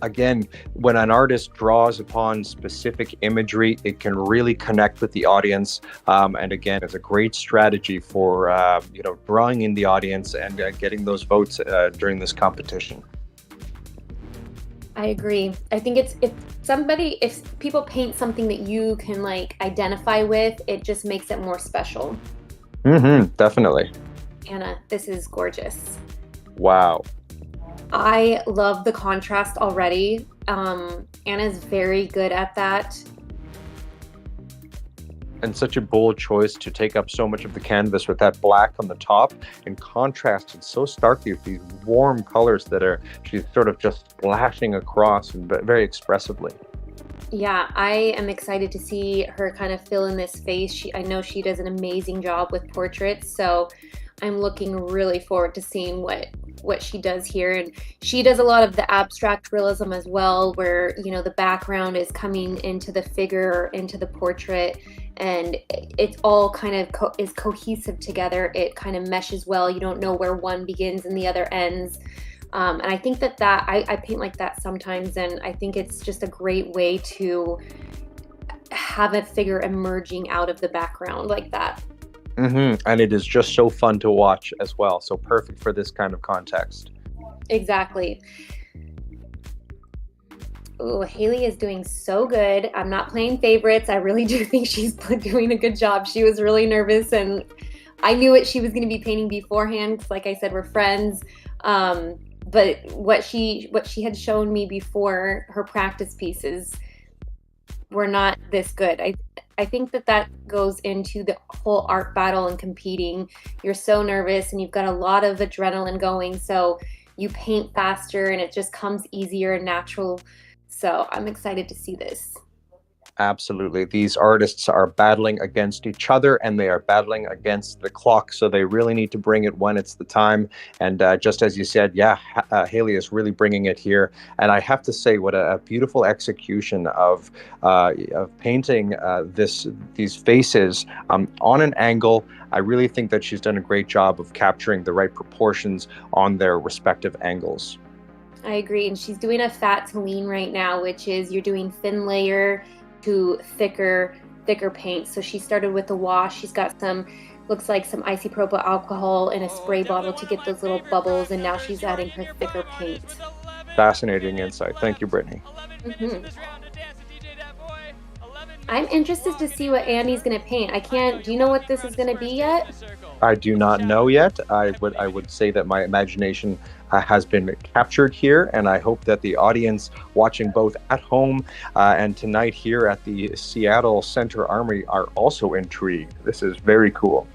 Again, when an artist draws upon specific imagery, it can really connect with the audience. And again, it's a great strategy for drawing in the audience and getting those votes during this competition. I agree. I think if people paint something that you can like identify with, it just makes it more special. Definitely. Anna, this is gorgeous. Wow. I love the contrast already. Anna's very good at that. And such a bold choice to take up so much of the canvas with that black on the top and contrasted so starkly with these warm colors that she's sort of just splashing across and very expressively. Yeah, I am excited to see her kind of fill in this face. I know she does an amazing job with portraits, so I'm looking really forward to seeing what she does here. And she does a lot of the abstract realism as well, where the background is coming into the figure or into the portrait, and it's all kind of is cohesive together. It kind of meshes well. You don't know where one begins and the other ends. And I think that I paint like that sometimes, and I think it's just a great way to have a figure emerging out of the background like that. And it is just so fun to watch as well. So perfect for this kind of context. Exactly. Oh, Haley is doing so good. I'm not playing favorites. I really do think she's doing a good job. She was really nervous, and I knew what she was going to be painting beforehand. Like I said, we're friends. But what she had shown me before, her practice pieces were not this good. I think that goes into the whole art battle and competing. You're so nervous and you've got a lot of adrenaline going, so you paint faster and it just comes easier and natural. So I'm excited to see this. Absolutely. These artists are battling against each other and they are battling against the clock. So they really need to bring it when it's the time. And just as you said, Haley is really bringing it here. And I have to say, what a beautiful execution of painting these faces on an angle. I really think that she's done a great job of capturing the right proportions on their respective angles. I agree. And she's doing a fat to lean right now, which is you're doing thin layer to thicker paint. So she started with the wash. She's got looks like some isopropyl alcohol in a spray bottle to get those little bubbles, and now she's adding her thicker paint. Fascinating insight. Thank you, Brittany. Mm-hmm. I'm interested to see what Andy's going to paint. Do you know what this is going to be yet? I do not know yet. I would say that my imagination has been captured here, and I hope that the audience watching both at home and tonight here at the Seattle Center Armory are also intrigued. This is very cool.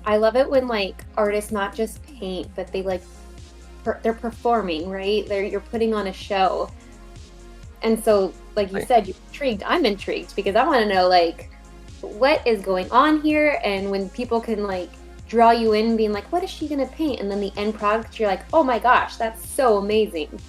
I love it when artists not just paint, but they they're performing, right? You're putting on a show. And so, like you said, you're intrigued. I'm intrigued because I want to know what is going on here, and when people can draw you in being what is she gonna paint, and then the end product you're oh my gosh, that's so amazing.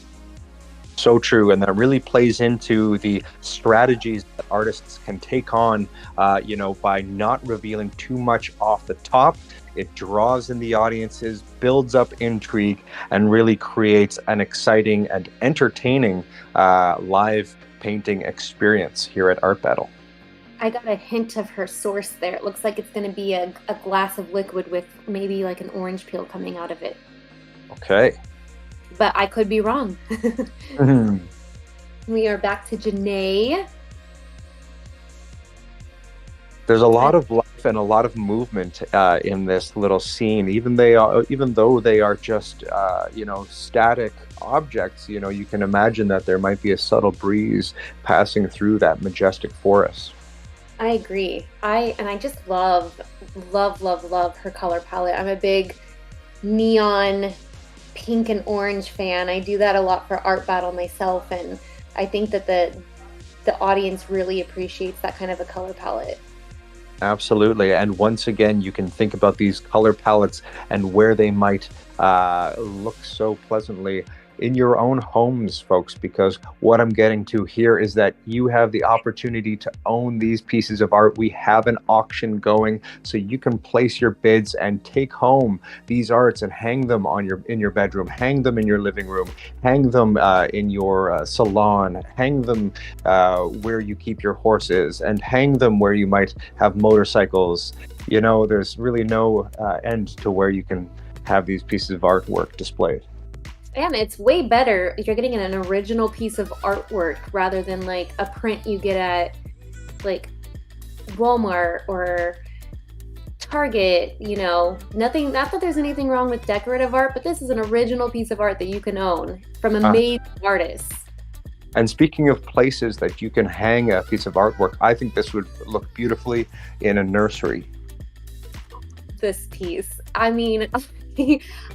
So true, and that really plays into the strategies that artists can take on by not revealing too much off the top. It draws in the audiences, builds up intrigue, and really creates an exciting and entertaining live painting experience here at Art Battle. I got a hint of her source there. It looks like it's going to be a glass of liquid with maybe an orange peel coming out of it. Okay. But I could be wrong. Mm-hmm. We are back to Janae. There's a lot of life and a lot of movement in this little scene. Even though they are just static objects, you can imagine that there might be a subtle breeze passing through that majestic forest. I agree. I just love her color palette. I'm a big neon pink and orange fan. I do that a lot for Art Battle myself, and I think that the audience really appreciates that kind of a color palette. Absolutely. And once again, you can think about these color palettes and where they might look so pleasantly in your own homes, folks, because what I'm getting to here is that you have the opportunity to own these pieces of art. We have an auction going, so you can place your bids and take home these arts and hang them in your bedroom, hang them in your living room, hang them in your salon, hang them where you keep your horses, and hang them where you might have motorcycles. There's really no end to where you can have these pieces of artwork displayed. And it's way better. You're getting an original piece of artwork rather than a print you get at Walmart or Target. Nothing. Not that there's anything wrong with decorative art, but this is an original piece of art that you can own from amazing artists. And speaking of places that you can hang a piece of artwork, I think this would look beautifully in a nursery. This piece. I mean,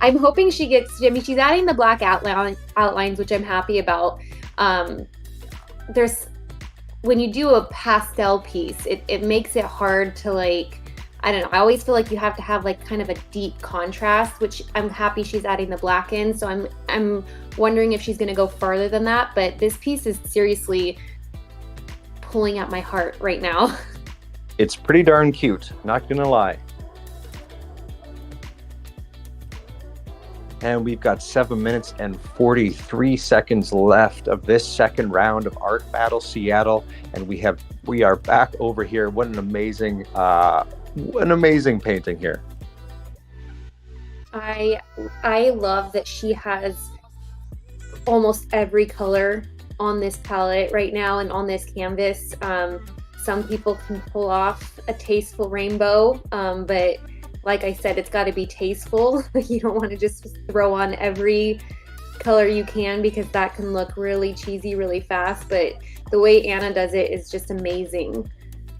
I'm hoping she's adding the black outlines, which I'm happy about. When you do a pastel piece, it makes it hard to I don't know. I always feel you have to have kind of a deep contrast, which I'm happy she's adding the black in. So I'm wondering if she's going to go farther than that. But this piece is seriously pulling at my heart right now. It's pretty darn cute, not gonna lie. And we've got 7 minutes and 43 seconds left of this second round of Art Battle Seattle, and we are back over here. What an amazing painting here. I love that she has almost every color on this palette right now and on this canvas. Some people can pull off a tasteful rainbow, but like I said, it's got to be tasteful. You don't want to just throw on every color you can, because that can look really cheesy really fast. But the way Anna does it is just amazing.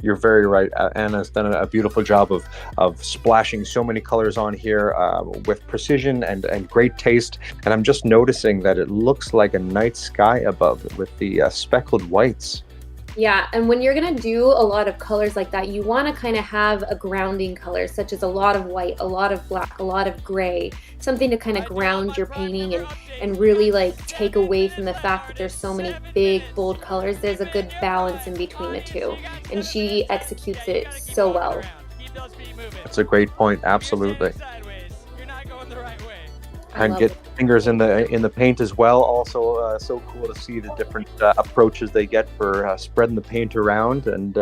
You're very right. Anna's done a beautiful job of splashing so many colors on here with precision and great taste. And I'm just noticing that it looks like a night sky above it with the speckled whites. Yeah, and when you're gonna do a lot of colors like that, you want to kind of have a grounding color, such as a lot of white, a lot of black, a lot of gray, something to kind of ground your painting and really like take away from the fact that there's so many big, bold colors. There's a good balance in between the two, and she executes it so well. That's a great point. Absolutely. You're not going the right way. And get fingers in the paint as well. Also, so cool to see the different approaches they get for spreading the paint around. And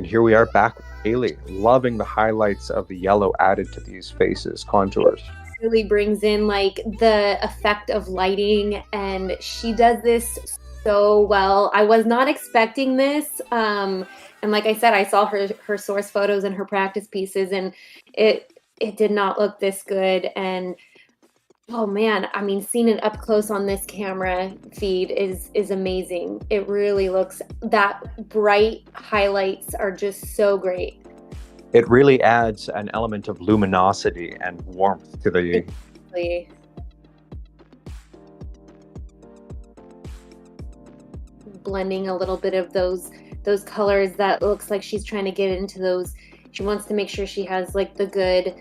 here we are back with Haley, loving the highlights of the yellow added to these faces, contours. It really brings in like the effect of lighting, and she does this so well. I was not expecting this. And like I said, I saw her source photos and her practice pieces, and it did not look this good. And oh man, I mean, seeing it up close on this camera feed is amazing. It really looks, that bright highlights are just so great. It really adds an element of luminosity and warmth to the... Exactly. Blending a little bit of those colors that looks like she's trying to get into those. She wants to make sure she has like the good,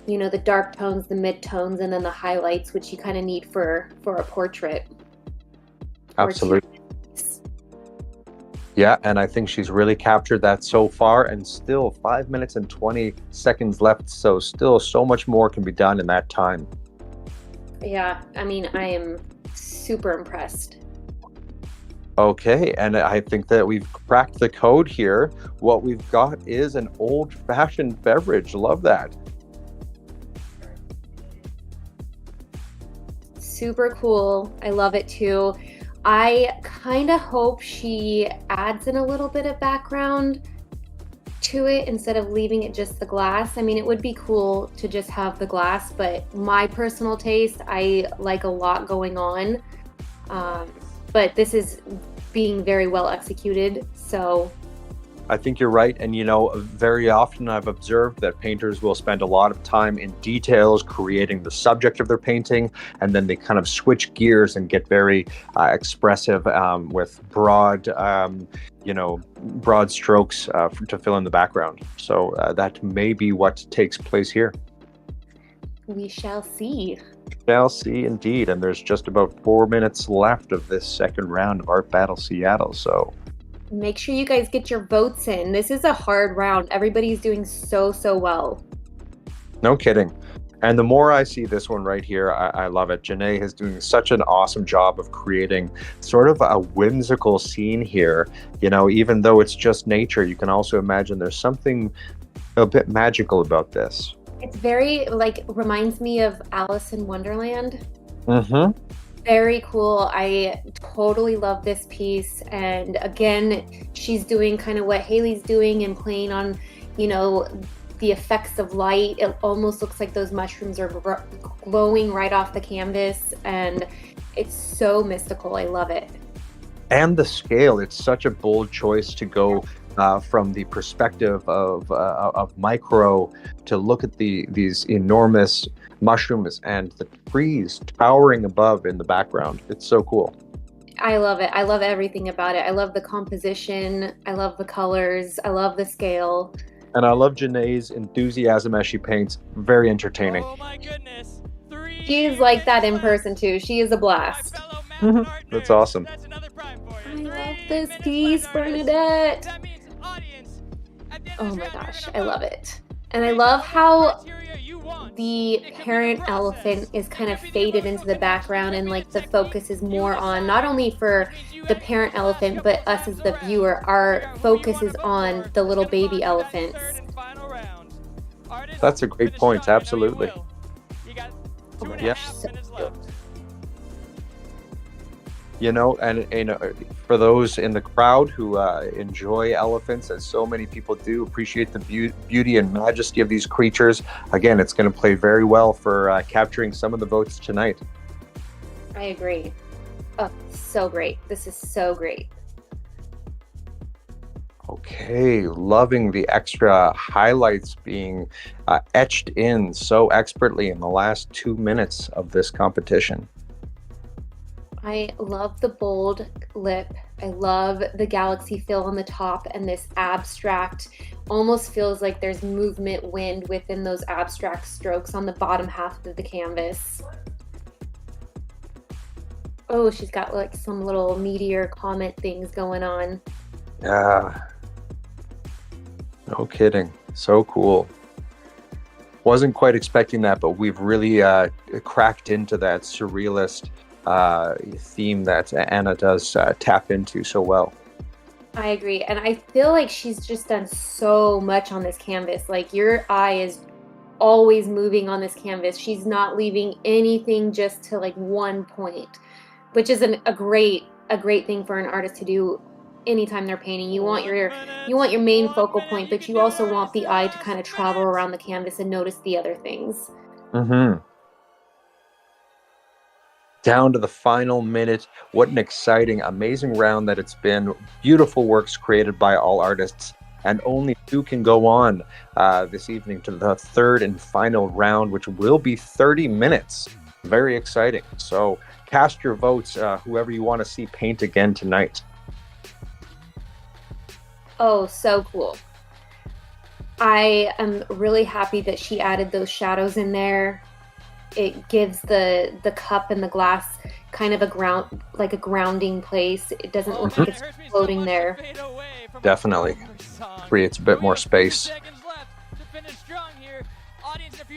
the dark tones, the mid tones, and then the highlights, which you kind of need for a portrait. Absolutely. Yeah, and I think she's really captured that so far, and still 5 minutes and 20 seconds left, so still so much more can be done in that time. Yeah, I mean, I am super impressed. Okay, and I think that we've cracked the code here. What we've got is an old-fashioned beverage. Love that. Super cool. I love it too. I kind of hope she adds in a little bit of background to it instead of leaving it just the glass. I mean, it would be cool to just have the glass, but my personal taste, I like a lot going on. But this is being very well executed, so I think you're right. And very often I've observed that painters will spend a lot of time in details creating the subject of their painting, and then they kind of switch gears and get very expressive with broad strokes to fill in the background. So that may be what takes place here. We shall see. Shall see indeed. And there's just about 4 minutes left of this second round of Art Battle Seattle. So make sure you guys get your votes in. This is a hard round. Everybody's doing so well. No kidding. And the more I see this one right here, I love it. Janae is doing such an awesome job of creating sort of a whimsical scene here. Even though it's just nature, you can also imagine there's something a bit magical about this. It's very, reminds me of Alice in Wonderland. Mm-hmm. Very cool. I totally love this piece. And again, she's doing kind of what Haley's doing and playing on, the effects of light. It almost looks like those mushrooms are glowing right off the canvas. And it's so mystical. I love it. And the scale, it's such a bold choice to go from the perspective of micro to look at these enormous mushrooms and the trees towering above in the background. It's so cool. I love it. I love everything about it. I love the composition. I love the colors. I love the scale. And I love Janae's enthusiasm as she paints. Very entertaining. Oh my goodness. She is like that in person too. She is a blast. That's awesome. That's another prime for I you. love this piece, Bernadette. That means audience. Oh my gosh, I love it. And I love how the parent elephant is kind of faded into the background, and the focus is more on, not only for the parent elephant, but us as the viewer, our focus is on the little baby elephants. That's a great point, absolutely. Oh my Yeah. gosh, so cute. And for those in the crowd who enjoy elephants, as so many people do, appreciate the beauty and majesty of these creatures, again, it's going to play very well for capturing some of the votes tonight. I agree. Oh, so great. This is so great. Okay, loving the extra highlights being etched in so expertly in the last 2 minutes of this competition. I love the bold lip. I love the galaxy fill on the top and this abstract. Almost feels like there's movement wind within those abstract strokes on the bottom half of the canvas. Oh, she's got like some little meteor comet things going on. Yeah. No kidding. So cool. Wasn't quite expecting that, but we've really cracked into that surrealist theme that Anna does tap into so well. I agree. And I feel like she's just done so much on this canvas. Like your eye is always moving on this canvas. She's not leaving anything just to like one point, which is a great thing for an artist to do anytime they're painting. You want your main focal point, but you also want the eye to kind of travel around the canvas and notice the other things. Mm-hmm. Down to the final minute. What an exciting, amazing round that it's been. Beautiful works created by all artists, and only 2 can go on this evening to the third and final round, which will be 30 minutes. Very exciting. So cast your votes, whoever you want to see paint again tonight. Oh, so cool. I am really happy that she added those shadows in there. It gives the cup and the glass kind of a grounding place. It doesn't look like it's floating there. Definitely creates a bit more space.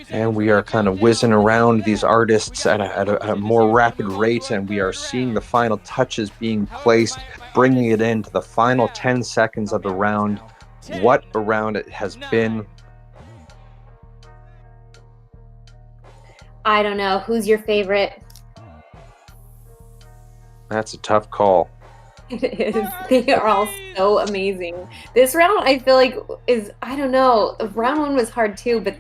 And we are kind of whizzing around these artists at a more rapid rate, and we are seeing the final touches being placed, bringing it into the final 10 seconds of the round. What a round it has been. I don't know. Who's your favorite? That's a tough call. It is. They are all so amazing. This round, I feel like, I don't know. Round 1 was hard too, but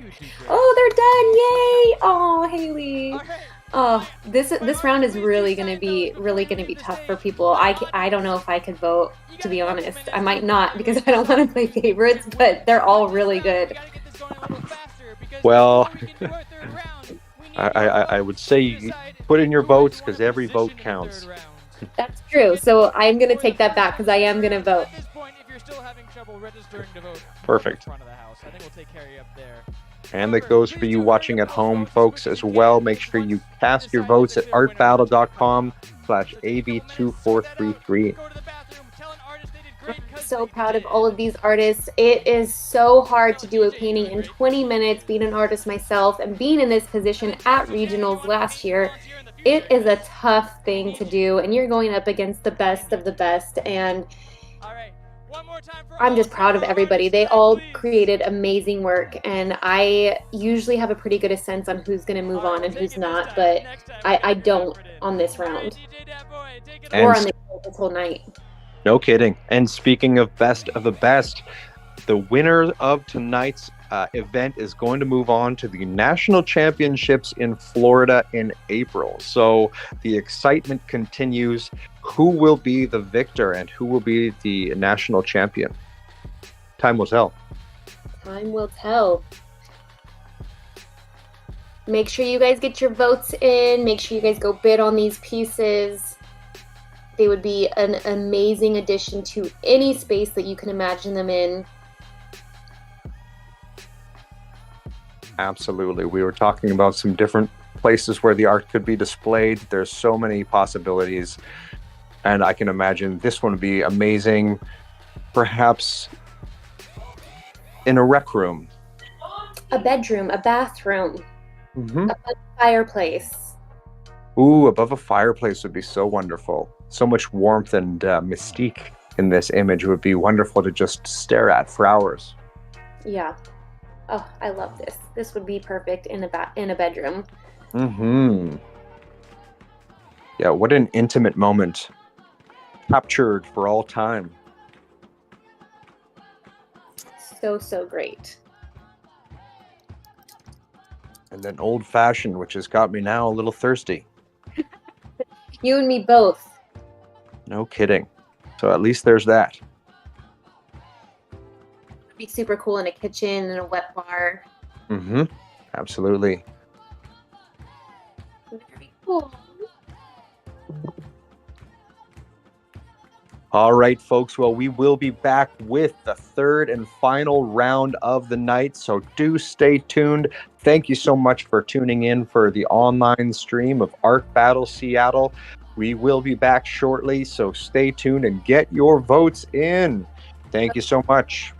oh, they're done! Yay! Oh, Haley. Oh, this round is really gonna be tough for people. I don't know if I could vote, to be honest. I might not because I don't want to play favorites, but they're all really good. Well, I would say put in your votes because every vote counts. That's true. So I'm going to take that back because I am going to vote. Perfect. And that goes for you watching at home, folks, as well. Make sure you cast your votes at artbattle.com/AV2433. So proud of all of these artists. It is so hard to do a painting in 20 minutes, being an artist myself and being in this position at regionals last year. It is a tough thing to do, and you're going up against the best of the best, and I'm just proud of everybody. They all created amazing work, and I usually have a pretty good sense on who's going to move on and who's not, but I don't on this round or on this whole night. No kidding. And speaking of best of the best, the winner of tonight's event is going to move on to the national championships in Florida in April. So the excitement continues. Who will be the victor and who will be the national champion? Time will tell. Time will tell. Make sure you guys get your votes in. Make sure you guys go bid on these pieces. They would be an amazing addition to any space that you can imagine them in. Absolutely. We were talking about some different places where the art could be displayed. There's so many possibilities. And I can imagine this one would be amazing, perhaps in a rec room. A bedroom, a bathroom, a fireplace. Ooh, above a fireplace would be so wonderful. So much warmth and mystique in this image. It would be wonderful to just stare at for hours. Yeah. Oh, I love this. This would be perfect in a bedroom. Mm-hmm. Yeah, what an intimate moment. Captured for all time. So great. And then old-fashioned, which has got me now a little thirsty. You and me both. No kidding. So at least there's that. It'd be super cool in a kitchen and a wet bar. Mm-hmm. Absolutely. Very cool. All right, folks. Well, we will be back with the third and final round of the night, so do stay tuned. Thank you so much for tuning in for the online stream of Art Battle Seattle. We will be back shortly, so stay tuned and get your votes in. Thank you so much.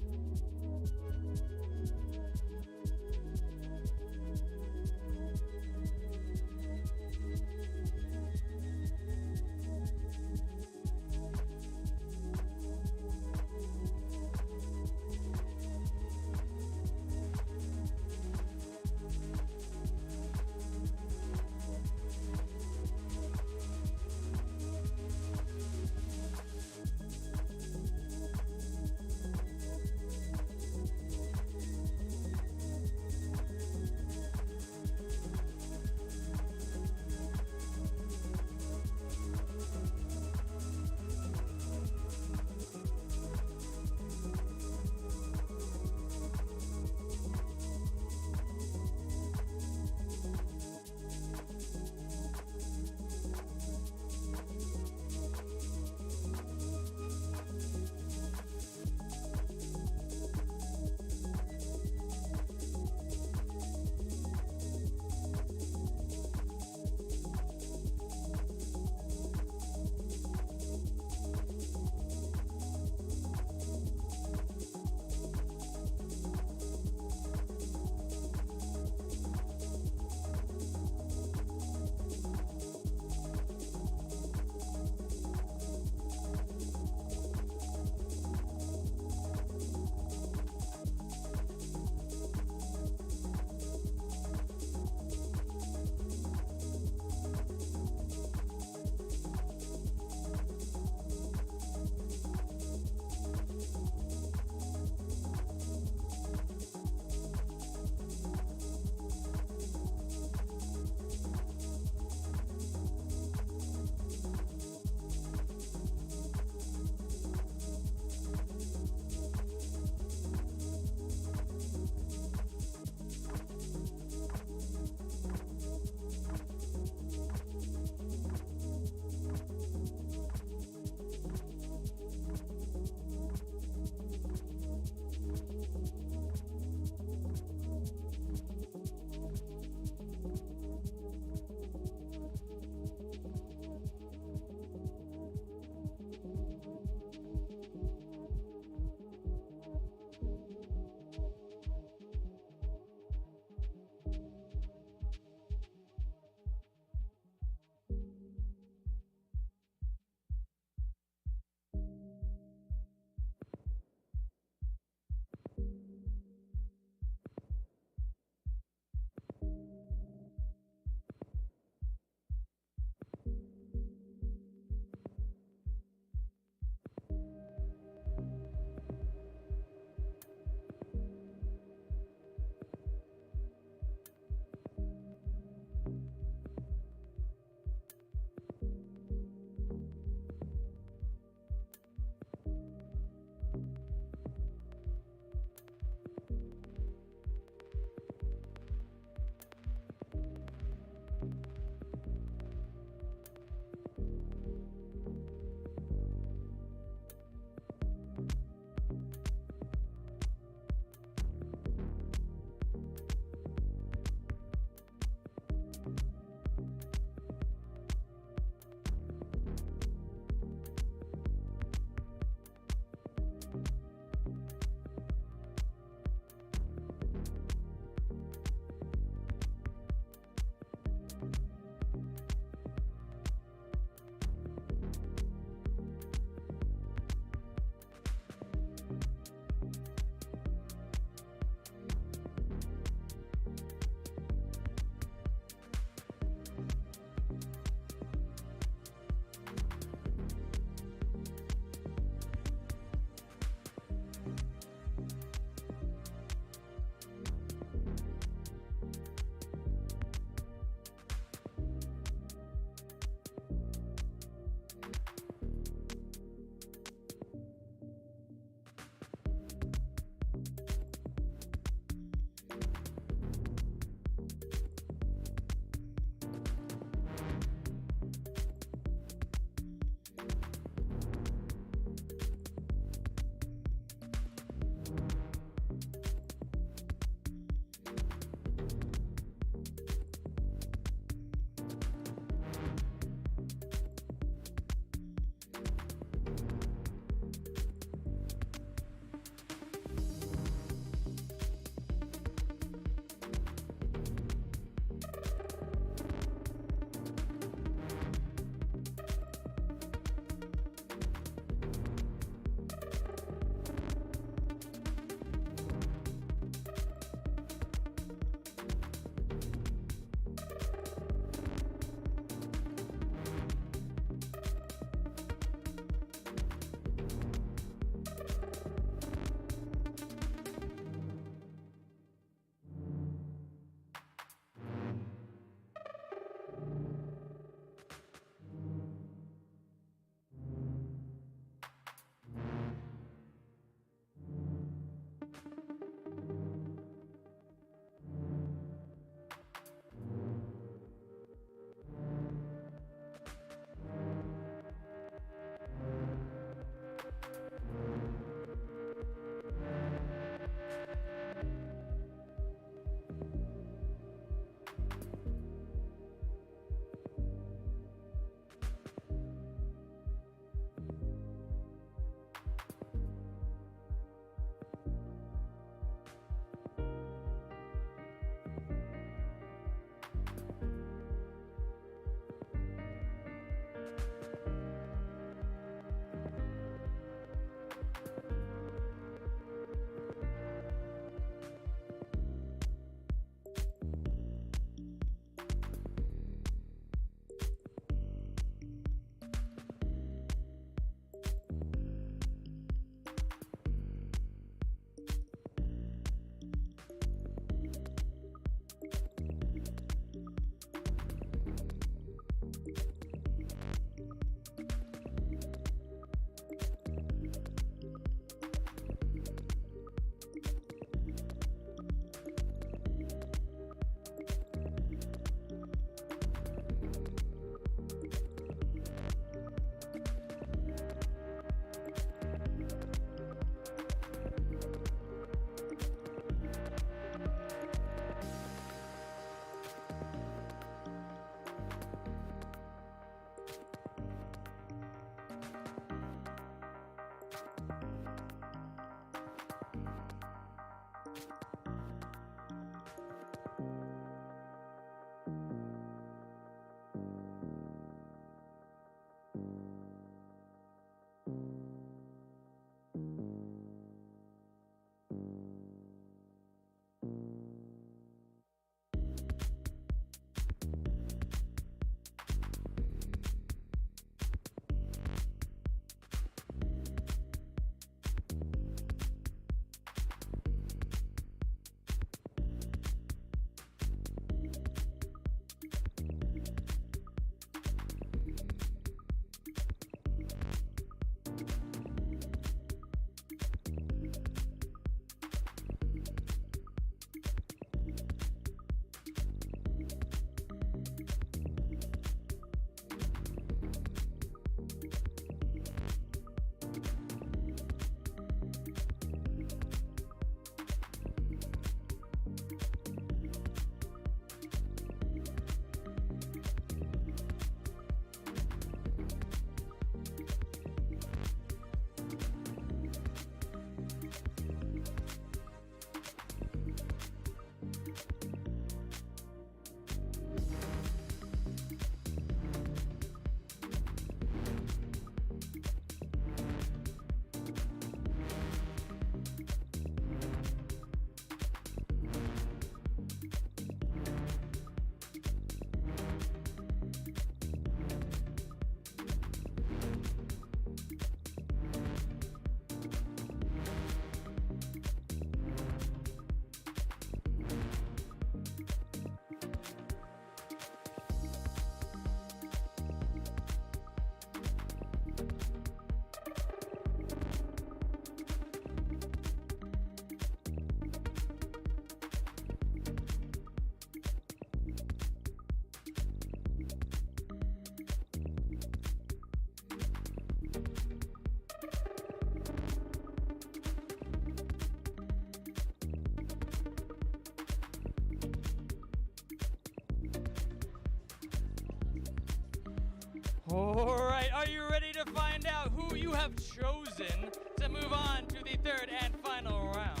All right, are you ready to find out who you have chosen to move on to the third and final round?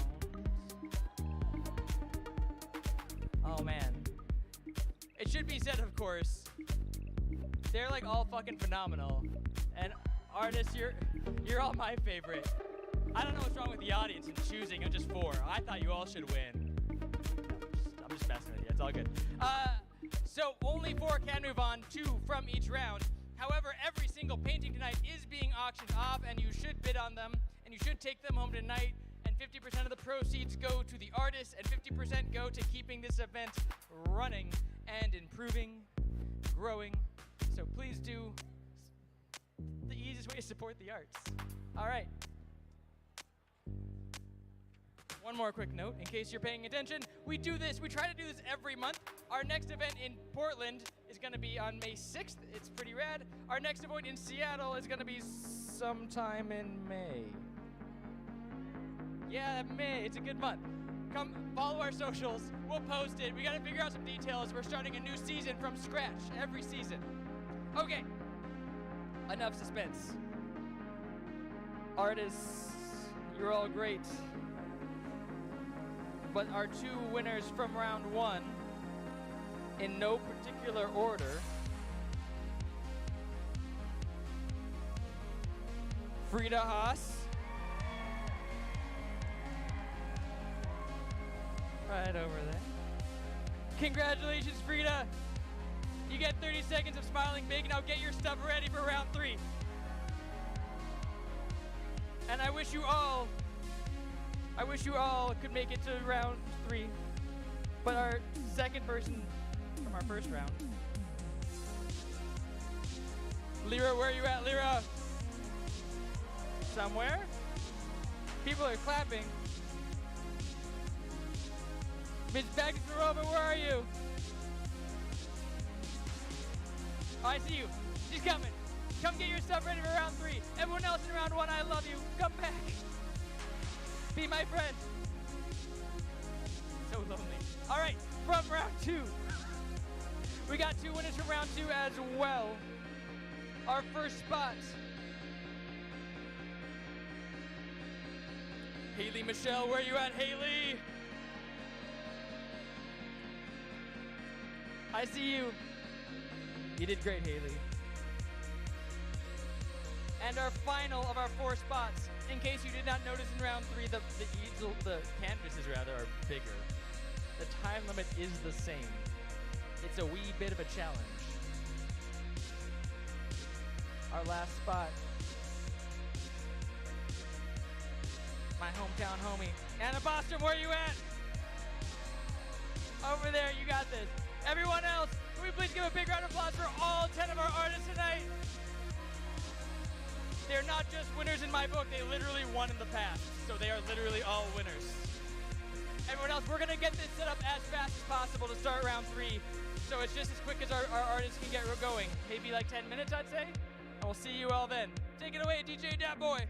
Oh man. It should be said, of course, they're like all fucking phenomenal. And artists, you're all my favorite. I don't know what's wrong with the audience in choosing just 4. I thought you all should win. I'm just messing with you, it's all good. So only 4 can move on, 2 from each round. However, every single painting tonight is being auctioned off, and you should bid on them, and you should take them home tonight, and 50% of the proceeds go to the artist, and 50% go to keeping this event running and improving, growing. So please do the easiest way to support the arts. All right. One more quick note, in case you're paying attention. We try to do this every month. Our next event in Portland is gonna be on May 6th. It's pretty rad. Our next event in Seattle is gonna be sometime in May. Yeah, May, it's a good month. Come follow our socials, we'll post it. We gotta figure out some details. We're starting a new season from scratch, every season. Okay, enough suspense. Artists, you're all great. But our 2 winners from round 1, in no particular order, Frida Haas, right over there. Congratulations, Frida. You get 30 seconds of smiling big. Now get your stuff ready for round 3. And I wish you all could make it to round 3. But our second person from our first round, Lyra, where are you at, Lyra? Somewhere? People are clapping. Ms. Bagdasarova, where are you? Oh, I see you. She's coming. Come get your stuff ready for round 3. Everyone else in round 1, I love you. Come back. Be my friend. So lonely. All right, from round 2. We got 2 winners from round 2 as well. Our first spot, Haley Michelle, where you at, Haley? I see you. You did great, Haley. And our final of our 4 spots, in case you did not notice in round 3, the canvases rather are bigger. The time limit is the same. It's a wee bit of a challenge. Our last spot, my hometown homie, Anna Bostrom, where you at? Over there, you got this. Everyone else, can we please give a big round of applause for all 10 of our artists tonight? They're not just winners in my book, they literally won in the past. So they are literally all winners. Everyone else, we're gonna get this set up as fast as possible to start round 3. So it's just as quick as our artists can get going. Maybe like 10 minutes, I'd say. And we'll see you all then. Take it away, DJ Dat Boy.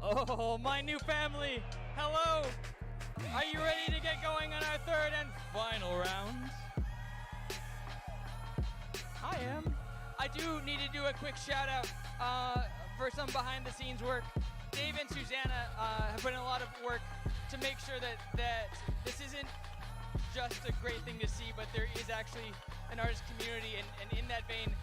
Oh, my new family. Hello. Are you ready to get going on our third and final round? I am. I do need to do a quick shout out for some behind the scenes work. Dave and Susanna have put in a lot of work to make sure that this isn't just a great thing to see, but there is actually an artist community, and in that vein,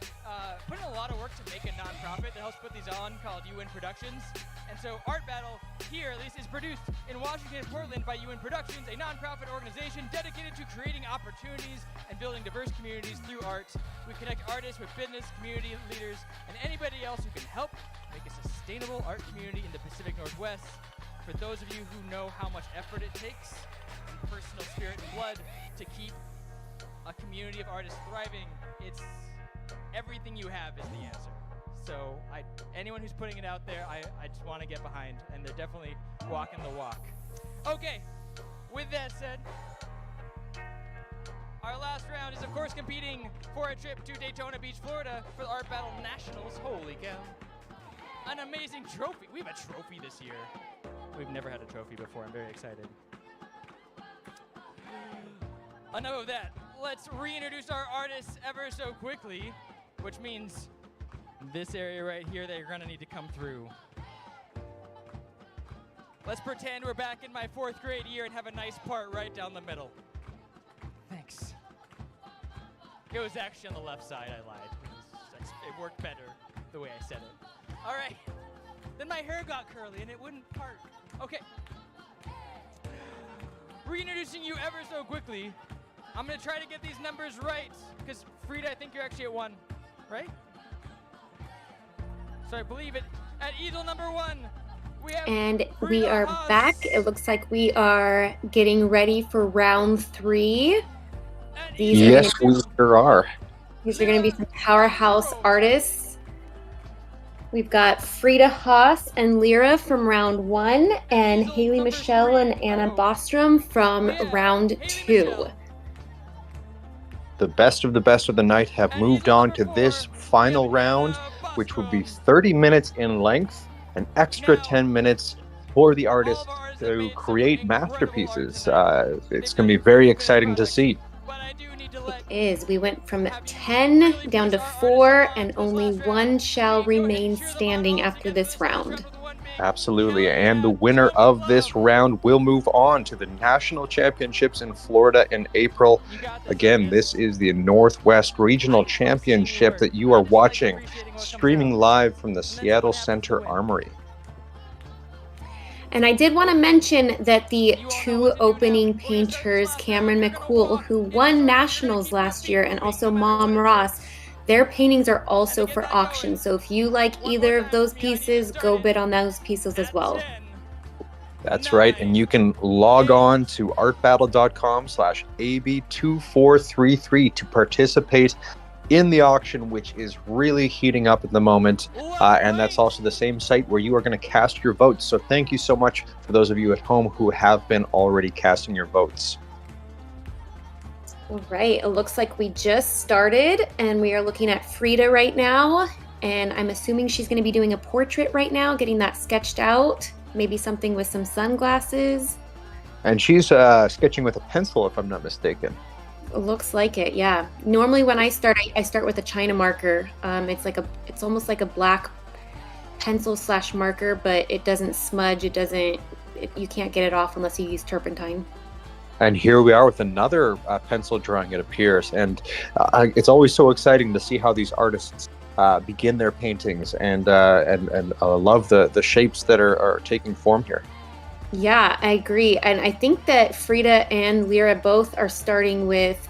put in a lot of work to make a nonprofit that helps put these on called UN Productions. And so Art Battle here, at least, is produced in Washington and Portland by UN Productions, a nonprofit organization dedicated to creating opportunities and building diverse communities through art. We connect artists with business, community leaders, and anybody else who can help make a sustainable art community in the Pacific Northwest. For those of you who know how much effort it takes and personal spirit and blood to keep a community of artists thriving, it's everything you have is the answer. So anyone who's putting it out there, I just want to get behind, and they're definitely walking the walk. Okay, with that said, our last round is of course competing for a trip to Daytona Beach, Florida for the Art Battle Nationals. Holy cow. An amazing trophy. We have a trophy this year. We've never had a trophy before. I'm very excited. Enough of that. Let's reintroduce our artists ever so quickly, which means this area right here, they're gonna need to come through. Let's pretend we're back in my 4th grade year and have a nice part right down the middle. Thanks. It was actually on the left side, I lied. It worked better the way I said it. All right. Then my hair got curly and it wouldn't part. Okay. Reintroducing you ever so quickly. I'm gonna try to get these numbers right, because Frida, I think you're actually at 1, right? So I believe it. At easel number 1, we have And we Frida are Haas. back. It looks like we are getting ready for round 3. At These easel Yes, we sure are. These are going to be some powerhouse artists. We've got Frida Haas and Lyra from round 1, and Haley Michelle and Anna Bostrom from round 2. The best of the night have moved on to this final round, which will be 30 minutes in length, an extra 10 minutes for the artists to create masterpieces. It's going to be very exciting to see. It is. We went from 10 down to 4, and only 1 shall remain standing after this round. Absolutely. And the winner of this round will move on to the National Championships in Florida in April. Again, this is the Northwest Regional Championship that you are watching, streaming live from the Seattle Center Armory. And I did want to mention that the 2 opening painters, Cameron McCool, who won nationals last year, and also Mom Ross, their paintings are also for auction. So if you like either of those pieces, go bid on those pieces as well. That's right. And you can log on to artbattle.com/AB2433 to participate in the auction, which is really heating up at the moment. And that's also the same site where you are going to cast your votes. So thank you so much for those of you at home who have been already casting your votes. All right, it looks like we just started, and we are looking at Frida right now, and I'm assuming she's going to be doing a portrait right now, getting that sketched out, maybe something with some sunglasses. And she's sketching with a pencil, if I'm not mistaken. It looks like it, yeah. Normally when I start with a China marker. It's almost like a black pencil / marker, but it doesn't smudge. You can't get it off unless you use turpentine. And here we are with another pencil drawing, it appears. And it's always so exciting to see how these artists begin their paintings. And love the shapes that are taking form here. Yeah, I agree. And I think that Frida and Lyra both are starting with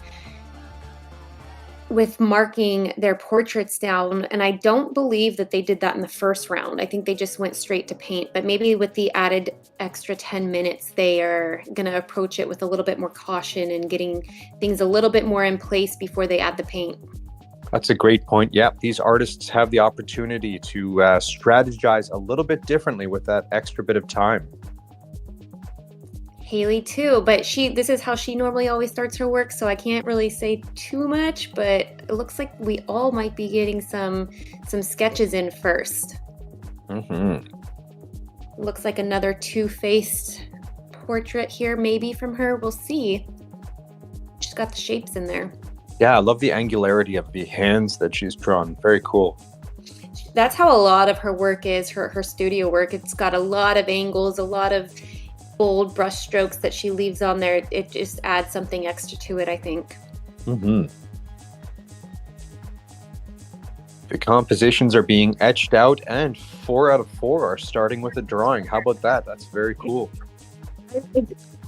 marking their portraits down, and I don't believe that they did that in the first round. I think they just went straight to paint, but maybe with the added extra 10 minutes, they are going to approach it with a little bit more caution and getting things a little bit more in place before they add the paint. That's a great point. Yeah, these artists have the opportunity to strategize a little bit differently with that extra bit of time. Haley too, but this is how she normally always starts her work, so I can't really say too much, but it looks like we all might be getting some sketches in first. Mm-hmm. Looks like another two-faced portrait here, maybe from her. We'll see. She's got the shapes in there. Yeah, I love the angularity of the hands that she's drawn. Very cool. That's how a lot of her work is, her studio work. It's got a lot of angles, a lot of bold brush strokes that she leaves on there. It just adds something extra to it, I think. Mm-hmm. The compositions are being etched out, and 4 out of 4 are starting with a drawing. How about that? That's very cool.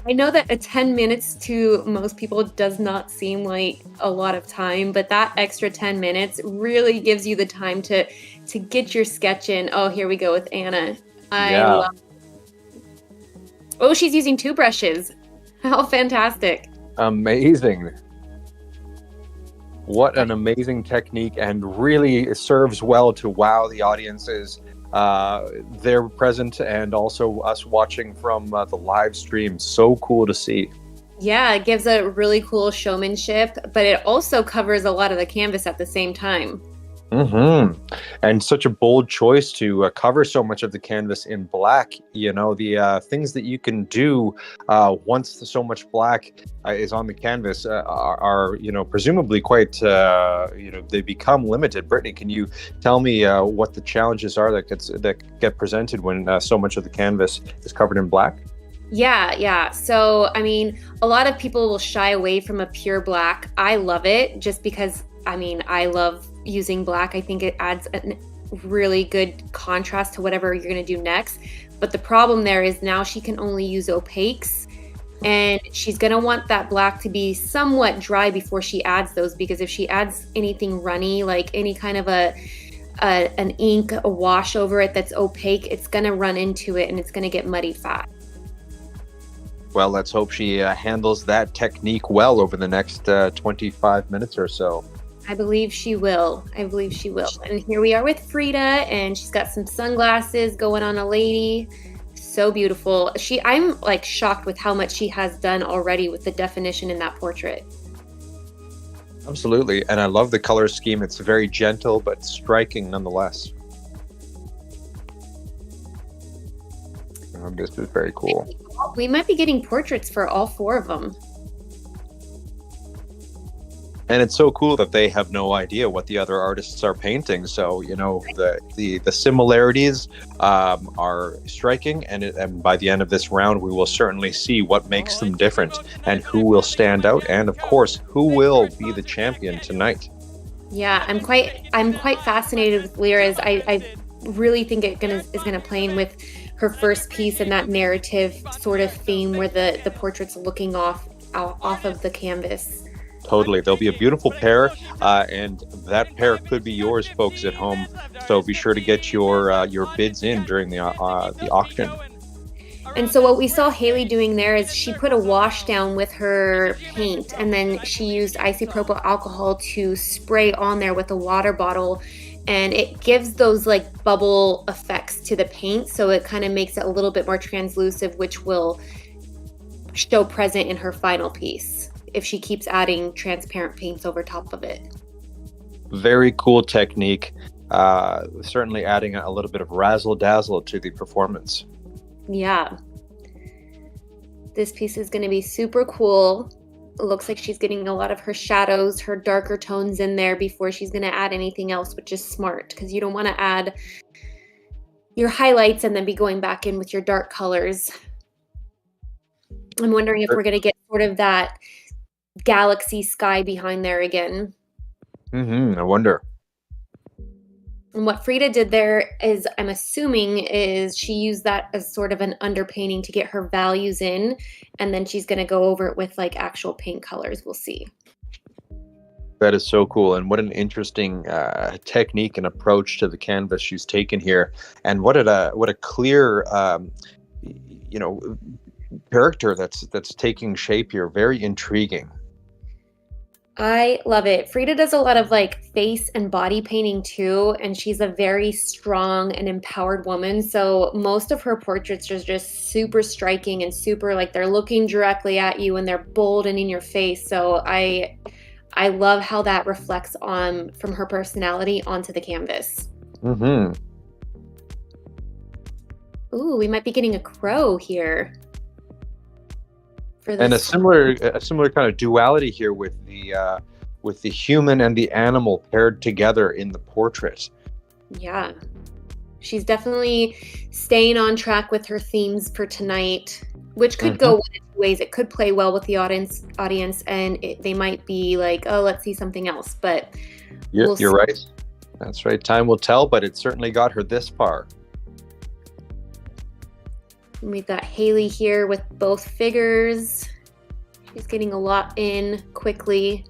I know that 10 minutes to most people does not seem like a lot of time, but that extra 10 minutes really gives you the time to get your sketch in. Oh, here we go with Anna. I love it. Oh, she's using 2 brushes. How fantastic. Amazing. What an amazing technique, and really serves well to wow the audiences. They're present, and also us watching from the live stream. So cool to see. Yeah, it gives a really cool showmanship, but it also covers a lot of the canvas at the same time. Mm-hmm. And such a bold choice to cover so much of the canvas in black. You know, the things that you can do once so much black is on the canvas are you know, presumably quite, you know, they become limited. Brittany, can you tell me what the challenges are that get presented when so much of the canvas is covered in black? Yeah. So, I mean, a lot of people will shy away from a pure black. I love it just because, I mean, I love using black. I think it adds a really good contrast to whatever you're going to do next. But the problem there is now she can only use opaques, and she's going to want that black to be somewhat dry before she adds those, because if she adds anything runny, like any kind of an ink, a wash over it that's opaque, it's going to run into it and it's going to get muddy fast. Well, let's hope she handles that technique well over the next 25 minutes or so. I believe she will. And here we are with Frida, and she's got some sunglasses going on a lady. So beautiful. I'm like shocked with how much she has done already with the definition in that portrait. Absolutely. And I love the color scheme. It's very gentle, but striking nonetheless. This is very cool. We might be getting portraits for all 4 of them. And it's so cool that they have no idea what the other artists are painting. So, you know, the similarities are striking. And by the end of this round, we will certainly see what makes them different and who will stand out. And of course, who will be the champion tonight. Yeah, I'm quite fascinated with Lyra's. I really think it is gonna play in with her first piece and that narrative sort of theme where the portrait's looking off of the canvas. Totally. There'll be a beautiful pair, and that pair could be yours, folks at home. So be sure to get your bids in during the auction. And so what we saw Haley doing there is she put a wash down with her paint, and then she used isopropyl alcohol to spray on there with a water bottle, and it gives those like bubble effects to the paint, so it kind of makes it a little bit more translucent, which will show present in her final piece if she keeps adding transparent paints over top of it. Very cool technique. Certainly adding a little bit of razzle dazzle to the performance. Yeah. This piece is going to be super cool. It looks like she's getting a lot of her shadows, her darker tones in there before she's going to add anything else, which is smart because you don't want to add your highlights and then be going back in with your dark colors. I'm wondering if we're going to get sort of that galaxy sky behind there again. I wonder. And what Frida did there is, I'm assuming, is she used that as sort of an underpainting to get her values in, and then she's going to go over it with like actual paint colors. We'll see. That is so cool, and what an interesting technique and approach to the canvas she's taken here, and what a clear, you know, character that's taking shape here. Very intriguing. I love it. Frida does a lot of like face and body painting too, and she's a very strong and empowered woman. So most of her portraits are just super striking and super like they're looking directly at you and they're bold and in your face. So I love how that reflects on from her personality onto the canvas. Ooh, we might be getting a crow here. For this. And a similar kind of duality here with the human and the animal paired together in the portrait. Yeah. She's definitely staying on track with her themes for tonight, which could go one of two ways. It could play well with the audience, and they might be like, oh, let's see something else. But you're right. That's right. Time will tell, but it certainly got her this far. We've got Haley here with both figures. She's getting a lot in quickly.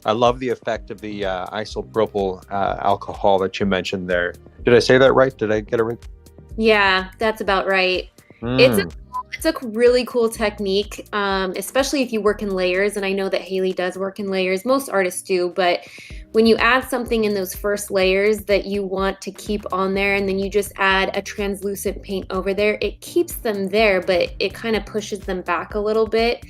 I love the effect of the isopropyl alcohol that you mentioned there. Did I say that right? Did I get it right? Yeah, that's about right. It's a really cool technique, especially if you work in layers. And I know that Haley does work in layers. Most artists do. But when you add something in those first layers that you want to keep on there, and then you just add a translucent paint over there, it keeps them there, but it kind of pushes them back a little bit.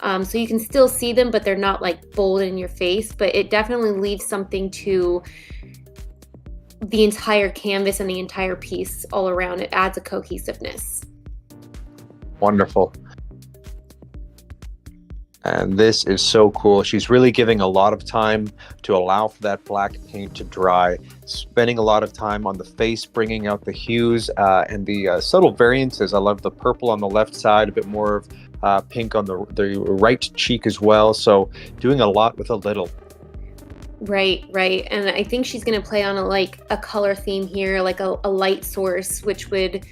So you can still see them, but they're not like bold in your face. But it definitely leaves something to the entire canvas and the entire piece all around. It adds a cohesiveness. Wonderful. And this is so cool. She's really giving a lot of time to allow for that black paint to dry, spending a lot of time on the face, bringing out the hues and the subtle variances. I love the purple on the left side, a bit more of pink on the right cheek as well. So doing a lot with a little. Right. And I think she's going to play on a color theme here, like a light source, which would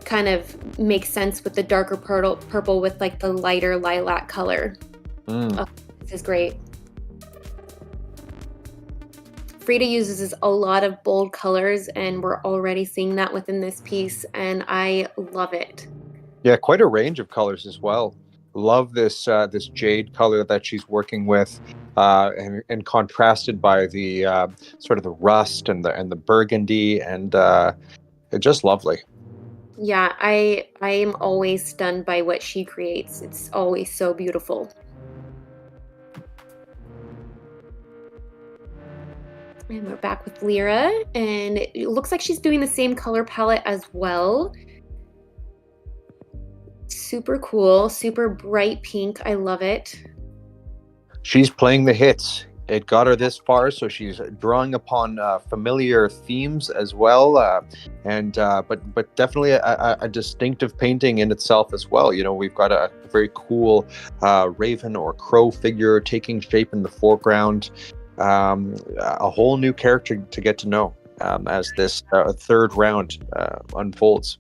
kind of make sense with the darker purple with like the lighter lilac color. Oh, this is great. Frida uses a lot of bold colors, and we're already seeing that within this piece, and I love it. Yeah, quite a range of colors as well. Love this this jade color that she's working with, and contrasted by the sort of the rust and the burgundy, and it's just lovely. Yeah, I am always stunned by what she creates. It's always so beautiful. And we're back with Lyra, and it looks like she's doing the same color palette as well. Super cool, super bright pink. I love it. She's playing the hits. It got her this far, so she's drawing upon familiar themes as well, but definitely a distinctive painting in itself as well. You know, we've got a very cool raven or crow figure taking shape in the foreground. A whole new character to get to know as this third round unfolds.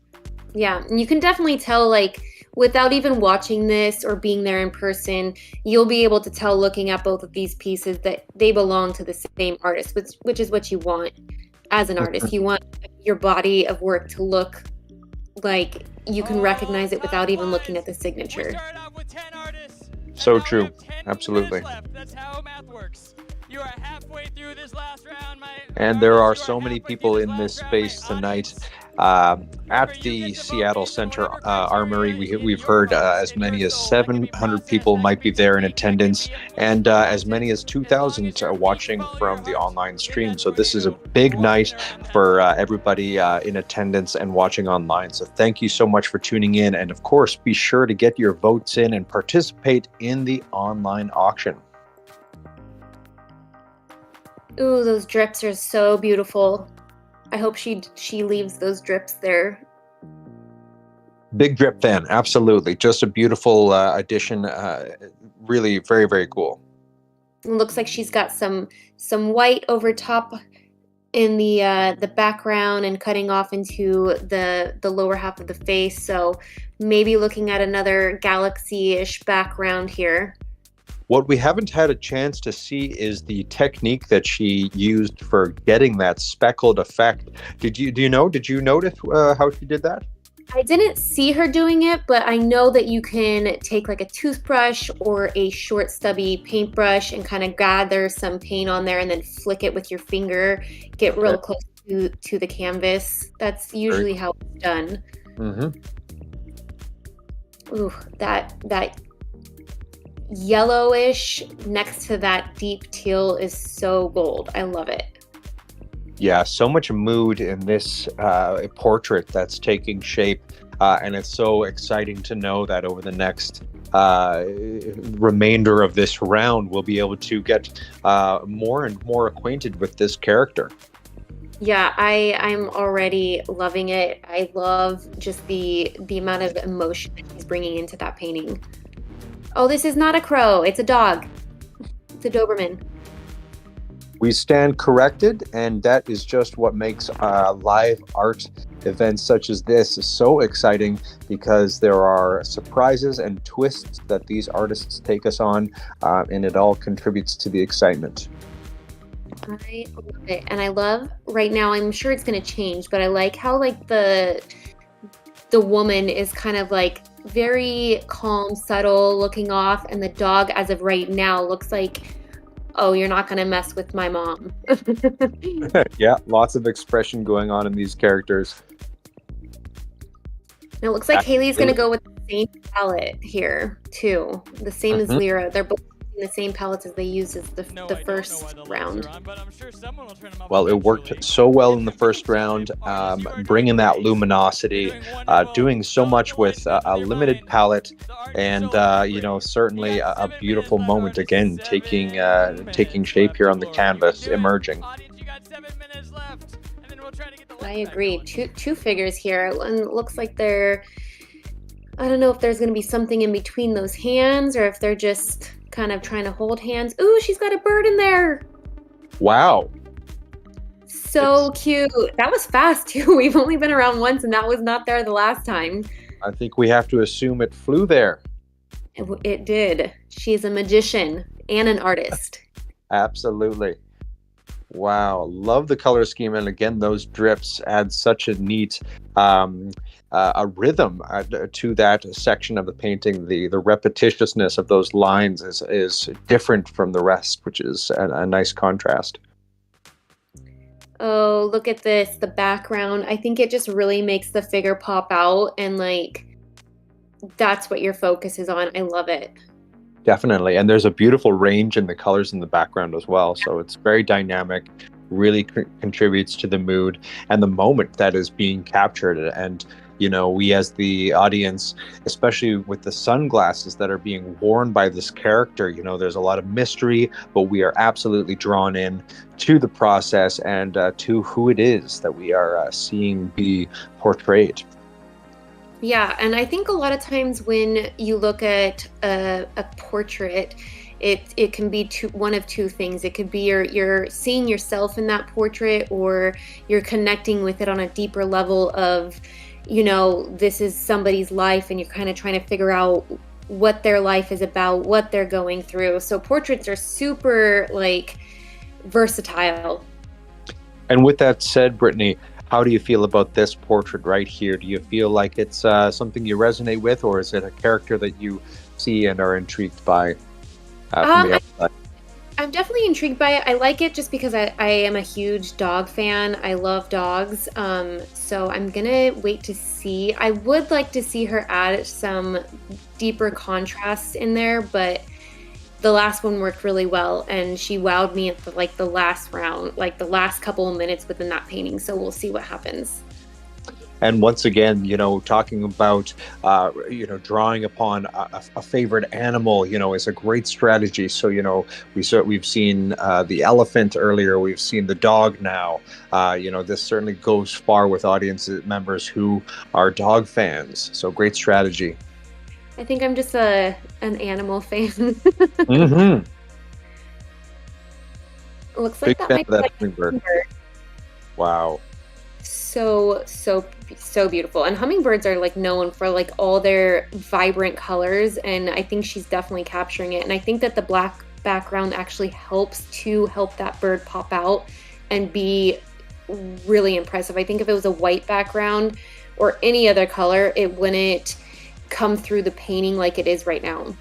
Yeah, and you can definitely tell, like, without even watching this or being there in person, you'll be able to tell looking at both of these pieces that they belong to the same artist, which is what you want as an artist. You want your body of work to look like you can recognize it without even looking at the signature. We started off with 10 artists. So true. Absolutely. That's how math works. You are halfway through this last round, and there are so many people in this space tonight. At the Seattle Center Armory, we've heard as many as 700 people might be there in attendance, and as many as 2,000 watching from the online stream. So this is a big night for everybody in attendance and watching online. So thank you so much for tuning in, and of course, be sure to get your votes in and participate in the online auction. Ooh, those drips are so beautiful. I hope she leaves those drips there. Big drip fan, absolutely. Just a beautiful addition. Really very, very cool. It looks like she's got some white over top in the background and cutting off into the lower half of the face. So maybe looking at another galaxy-ish background here. What we haven't had a chance to see is the technique that she used for getting that speckled effect. Did you notice how she did that? I didn't see her doing it, but I know that you can take like a toothbrush or a short stubby paintbrush and kind of gather some paint on there and then flick it with your finger, get real close to the canvas. That's usually how it's done. Mm-hmm. Ooh, that yellowish next to that deep teal is so gold. I love it. Yeah, so much mood in this portrait that's taking shape, and it's so exciting to know that over the next remainder of this round, we'll be able to get more and more acquainted with this character. Yeah, I'm already loving it. I love just the amount of emotion that he's bringing into that painting. Oh, this is not a crow. It's a dog. It's a Doberman. We stand corrected, and that is just what makes live art events such as this so exciting, because there are surprises and twists that these artists take us on, and it all contributes to the excitement. I love it. And I love right now, I'm sure it's going to change, but I like how like the woman is kind of like very calm, subtle looking off, and the dog as of right now looks like, oh, you're not going to mess with my mom. Yeah, lots of expression going on in these characters. It looks like Haley's going to go with the same palette here, too. The same as Lyra. They're both using the same palettes as they used as the first round. Well, it worked so well in the first round, bringing that luminosity, doing so much with a limited palette, and certainly a beautiful moment again, taking shape here on the canvas, emerging. I agree. Two figures here, and it looks like they're, I don't know if there's going to be something in between those hands, or if they're just kind of trying to hold hands. Ooh, she's got a bird in there. Wow. So cute. That was fast too. We've only been around once, and that was not there the last time. I think we have to assume it flew there. It did. She's a magician and an artist. Absolutely. Wow, love the color scheme, and again, those drips add such a neat a rhythm to that section of the painting. The repetitiousness of those lines is different from the rest, which is a nice contrast. Oh, look at this, the background. I think it just really makes the figure pop out, and like that's what your focus is on. I love it. Definitely, and there's a beautiful range in the colors in the background as well, so it's very dynamic, really contributes to the mood and the moment that is being captured. And we as the audience, especially with the sunglasses that are being worn by this character, there's a lot of mystery, but we are absolutely drawn in to the process and to who it is that we are seeing be portrayed. Yeah, and I think a lot of times when you look at a portrait, it can be one of two things. It could be you're seeing yourself in that portrait, or you're connecting with it on a deeper level of, this is somebody's life, and you're kind of trying to figure out what their life is about, what they're going through. So portraits are super versatile. And with that said, Brittany, how do you feel about this portrait right here? Do you feel like it's something you resonate with, or is it a character that you see and are intrigued by from the outside? I'm definitely intrigued by it. I like it just because I am a huge dog fan. I love dogs. So I'm going to wait to see. I would like to see her add some deeper contrasts in there, but the last one worked really well, and she wowed me at the last round, the last couple of minutes within that painting. So we'll see what happens. And once again, talking about, drawing upon a favorite animal, is a great strategy. So, we've seen the elephant earlier, we've seen the dog now. This certainly goes far with audience members who are dog fans. So great strategy. I think I'm just an animal fan. Mm-hmm. Looks like Big that fan might of that be hummingbird. Wow. So beautiful. And hummingbirds are known for all their vibrant colors, and I think she's definitely capturing it. And I think that the black background actually help that bird pop out and be really impressive. I think if it was a white background or any other color, it wouldn't come through the painting like it is right now.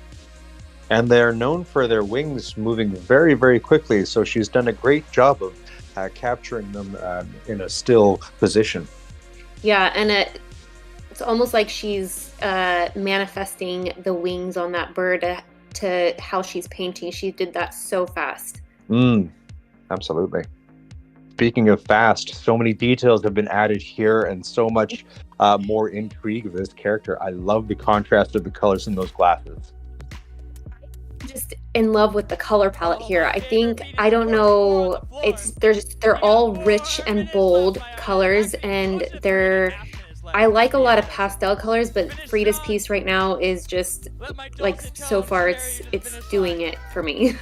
And they're known for their wings moving very, very quickly, so she's done a great job of capturing them in a still position. Yeah, and it's almost like she's manifesting the wings on that bird to how she's painting. She did that so fast. Absolutely. Speaking of fast, so many details have been added here and so much more intrigue of this character. I love the contrast of the colors in those glasses. Just in love with the color palette here. I think, I don't know, they're all rich and bold colors, and I like a lot of pastel colors, but Frida's piece right now is just like, so far it's doing it for me.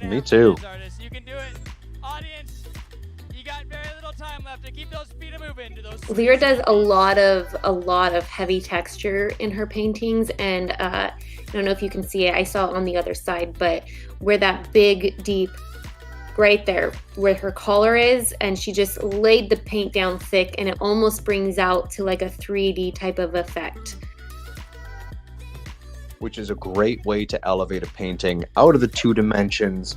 Me too. You can do it. Audience, you got very little time left to keep those feet moving. Lyra does a lot of heavy texture in her paintings, and I don't know if you can see it. I saw it on the other side, but where that big, deep, right there, where her collar is, and she just laid the paint down thick, and it almost brings out to like a 3D type of effect. Which is a great way to elevate a painting out of the 2 dimensions,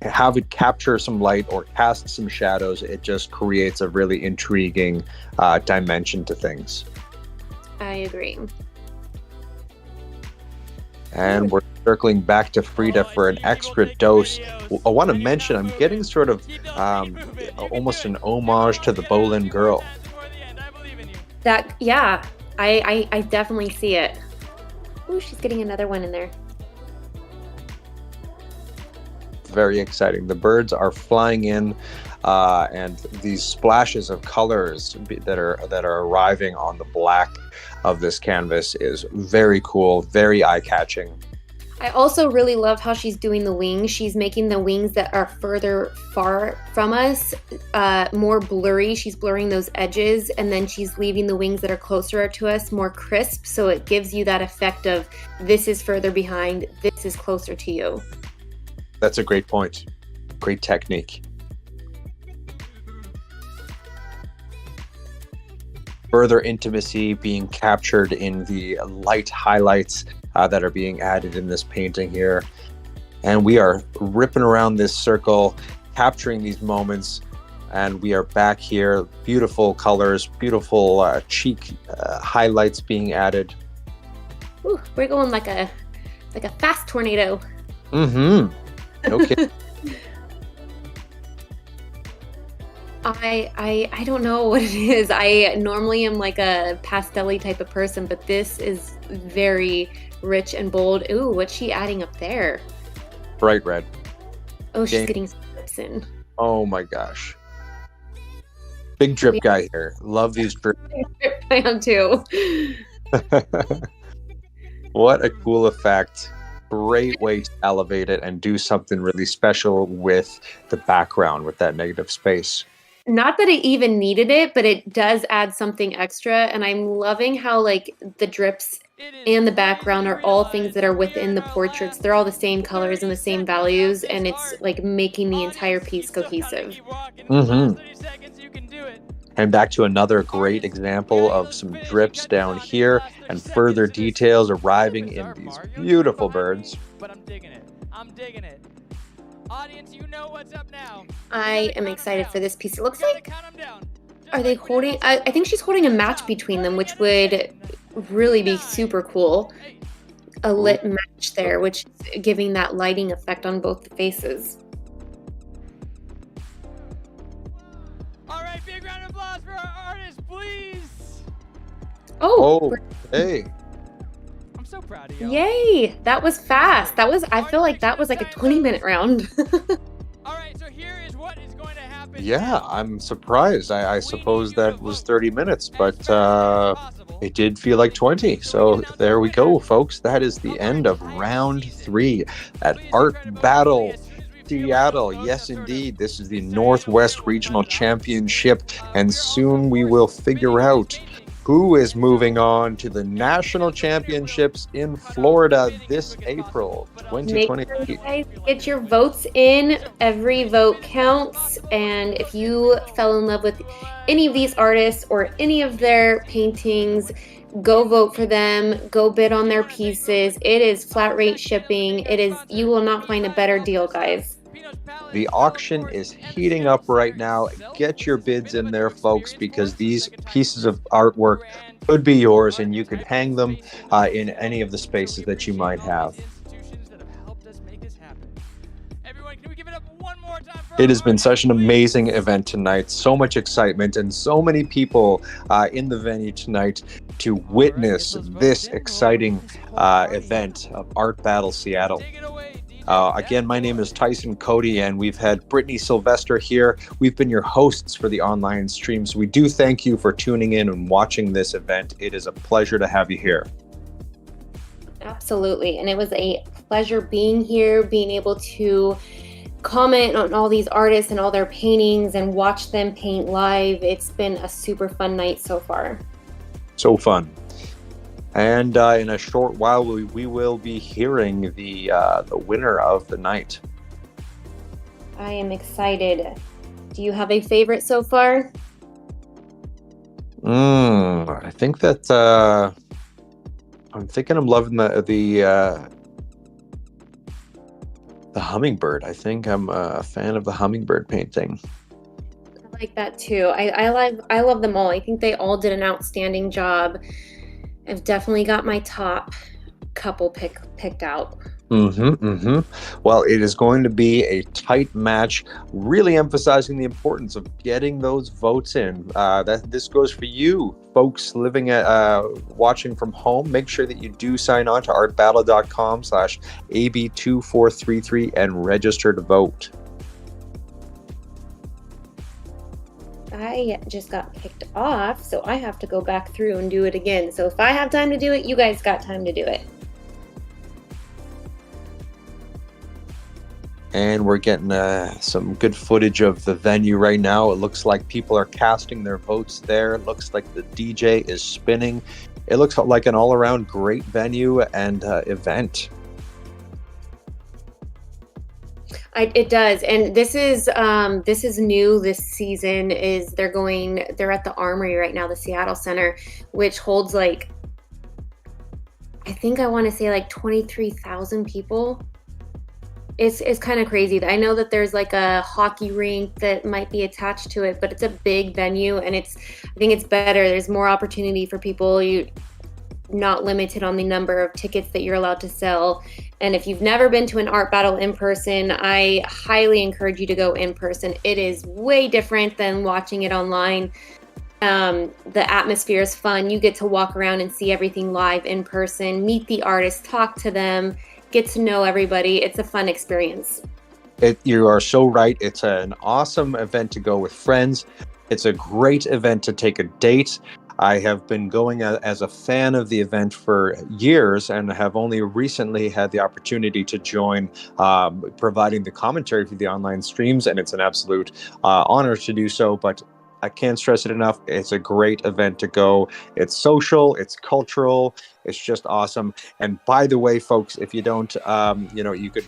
have it capture some light or cast some shadows. It just creates a really intriguing dimension to things. I agree. And we're circling back to Frida for an extra dose. I want to mention I'm getting sort of almost an homage to the Bolin girl. I definitely see it. Ooh, she's getting another one in there. Very exciting. The birds are flying in, and these splashes of colors that are arriving on the black of this canvas is very cool, very eye-catching. I also really love how she's doing the wings. She's making the wings that are far from us more blurry. She's blurring those edges, and then she's leaving the wings that are closer to us more crisp, so it gives you that effect of this is further behind, this is closer to you. That's a great point. Great technique. Further intimacy being captured in the light highlights that are being added in this painting here. And we are ripping around this circle, capturing these moments, and we are back here. Beautiful colors, beautiful cheek highlights being added. Ooh, we're going like a fast tornado. Mm-hmm. Okay. I don't know what it is. I normally am like a pastel-y type of person, but this is very rich and bold. Ooh, what's she adding up there? Bright red. Oh, she's getting strips in. Oh my gosh. Big drip guy here. Love these drips. I am too. What a cool effect. Great way to elevate it and do something really special with the background, with that negative space. Not that it even needed it, but it does add something extra, and I'm loving how like the drips and the background are all things that are within the portraits. They're all the same colors and the same values, and it's like making the entire piece cohesive. Mm-hmm. And back to another great example of some drips down here and further details arriving in these beautiful birds. But I'm digging it. I'm digging it. Audience, you know what's up now. I am excited for this piece. It looks like, are they holding, I think she's holding a match between them, which would really be super cool. A lit match there, which is giving that lighting effect on both the faces. All right, big round of applause for our artist, please. Oh, hey. I'm so proud of you. Yay, that was fast. I feel like that was like a 20-minute round. All right, so here is what is going to happen. Yeah, I'm surprised. I suppose that was 30 minutes, but it did feel like 20. So there we go, folks. That is the end of round 3 at Art Battle Seattle. Yes, indeed. This is the Northwest Regional Championship, and soon we will figure out who is moving on to the National Championships in Florida this April 2020. Make sure you guys get your votes in. Every vote counts, and if you fell in love with any of these artists or any of their paintings, go vote for them, go bid on their pieces. It is flat rate shipping. You will not find a better deal, guys. The auction is heating up right now. Get your bids in there, folks, because these pieces of artwork could be yours, and you could hang them in any of the spaces that you might have. Everyone, can we give it up one more time for It has been such an amazing event tonight. So much excitement and so many people in the venue tonight to witness this exciting event of Art Battle Seattle. Again, my name is Tyson Cody, and we've had Brittany Sylvester here. We've been your hosts for the online streams. We do thank you for tuning in and watching this event. It is a pleasure to have you here. Absolutely. And it was a pleasure being here, being able to comment on all these artists and all their paintings and watch them paint live. It's been a super fun night so far. So fun. And in a short while, we will be hearing the winner of the night. I am excited. Do you have a favorite so far? I think that I'm loving the hummingbird. I think I'm a fan of the hummingbird painting. I like that too. I love them all. I think they all did an outstanding job. I've definitely got my top couple picked out. Well, it is going to be a tight match, really emphasizing the importance of getting those votes in. This goes for you, folks living watching from home. Make sure that you do sign on to artbattle.com/AB2433 and register to vote. I just got kicked off, so I have to go back through and do it again. So if I have time to do it, you guys got time to do it. And we're getting some good footage of the venue right now. It looks like people are casting their votes there. It looks like the DJ is spinning. It looks like an all-around great venue and event. It does, and this is new this season. They're at the Armory right now, the Seattle Center, which holds like, I want to say like 23,000 people. It's kind of crazy. I know that there's like a hockey rink that might be attached to it, but it's a big venue, and I think it's better. There's more opportunity for people. You're not limited on the number of tickets that you're allowed to sell. And if you've never been to an art battle in person, I highly encourage you to go in person. It is way different than watching it online. The atmosphere is fun. You get to walk around and see everything live in person, meet the artists, talk to them, get to know everybody. It's a fun experience. You are so right. It's an awesome event to go with friends. It's a great event to take a date. I have been going as a fan of the event for years and have only recently had the opportunity to join providing the commentary for the online streams, and it's an absolute honor to do so. But I can't stress it enough. It's a great event to go. It's social, it's cultural, it's just awesome. And by the way, folks, if you don't, you could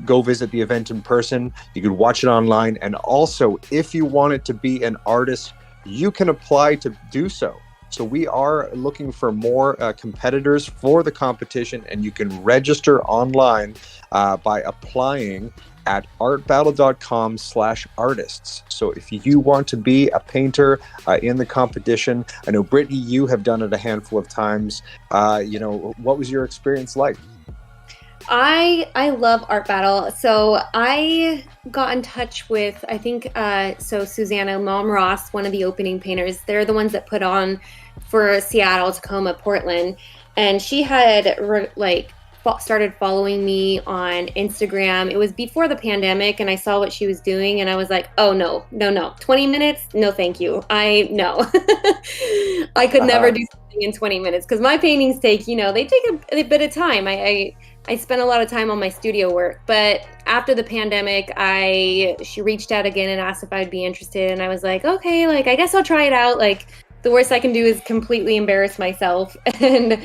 go visit the event in person. You could watch it online. And also, if you wanted to be an artist, you can apply to do so. So we are looking for more competitors for the competition, and you can register online by applying at artbattle.com/artists. So if you want to be a painter in the competition, I know Brittany, you have done it a handful of times. What was your experience like? I love Art Battle. So I got in touch with, Susanna, Mom Ross, one of the opening painters. They're the ones that put on for Seattle, Tacoma, Portland. And she had started following me on Instagram. It was before the pandemic, and I saw what she was doing, and I was like, oh, no. 20 minutes? No, thank you. I could never do something in 20 minutes because my paintings take, they take a bit of time. I spent a lot of time on my studio work, but after the pandemic, she reached out again and asked if I'd be interested, and I was like, okay, I guess I'll try it out. The worst I can do is completely embarrass myself. And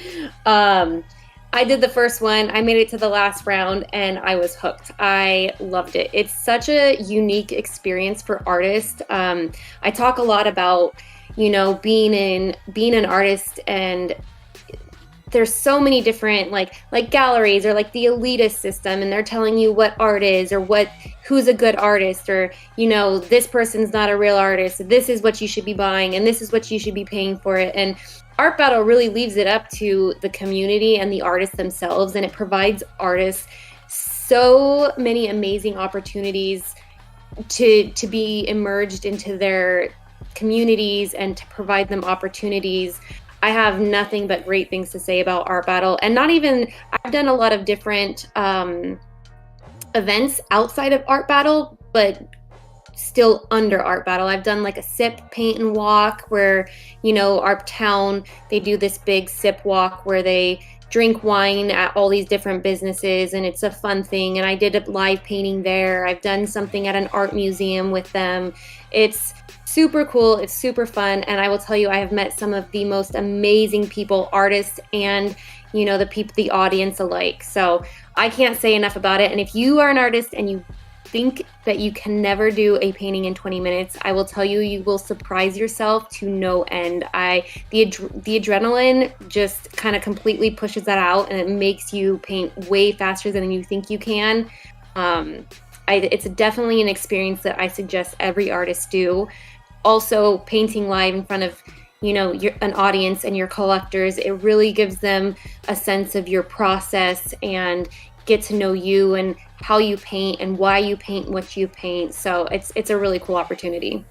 I did the first one. I made it to the last round, and I was hooked. I loved it. It's such a unique experience for artists. I talk a lot about, being an artist, and there's so many different like galleries or the elitist system, and they're telling you what art is or who's a good artist, or this person's not a real artist. This is what you should be buying, and this is what you should be paying for it. And Art Battle really leaves it up to the community and the artists themselves, and it provides artists so many amazing opportunities to be emerged into their communities and to provide them opportunities. I have nothing but great things to say about Art Battle. And not even, I've done a lot of different events outside of Art Battle, but still under Art Battle. I've done like a sip, paint, and walk where, our town, they do this big sip walk where they drink wine at all these different businesses, and it's a fun thing. And I did a live painting there. I've done something at an art museum with them. It's super cool. It's super fun. And I will tell you, I have met some of the most amazing people, artists and, the audience alike. So I can't say enough about it. And if you are an artist and you think that you can never do a painting in 20 minutes, I will tell you, you will surprise yourself to no end. The adrenaline just kind of completely pushes that out, and it makes you paint way faster than you think you can. It's definitely an experience that I suggest every artist do. Also, painting live in front of an audience and your collectors, it really gives them a sense of your process and get to know you and how you paint and why you paint what you paint. So it's a really cool opportunity.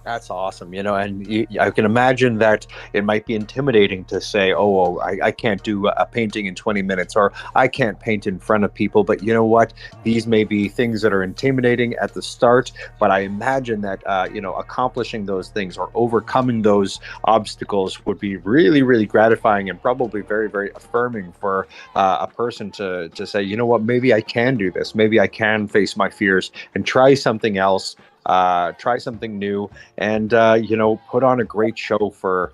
That's awesome, and I can imagine that it might be intimidating to say, I can't do a painting in 20 minutes, or I can't paint in front of people. But you know what? These may be things that are intimidating at the start, but I imagine that, accomplishing those things or overcoming those obstacles would be really, really gratifying and probably very, very affirming for a person to say, you know what, maybe I can do this. Maybe I can face my fears and try something else. Try something new, and put on a great show for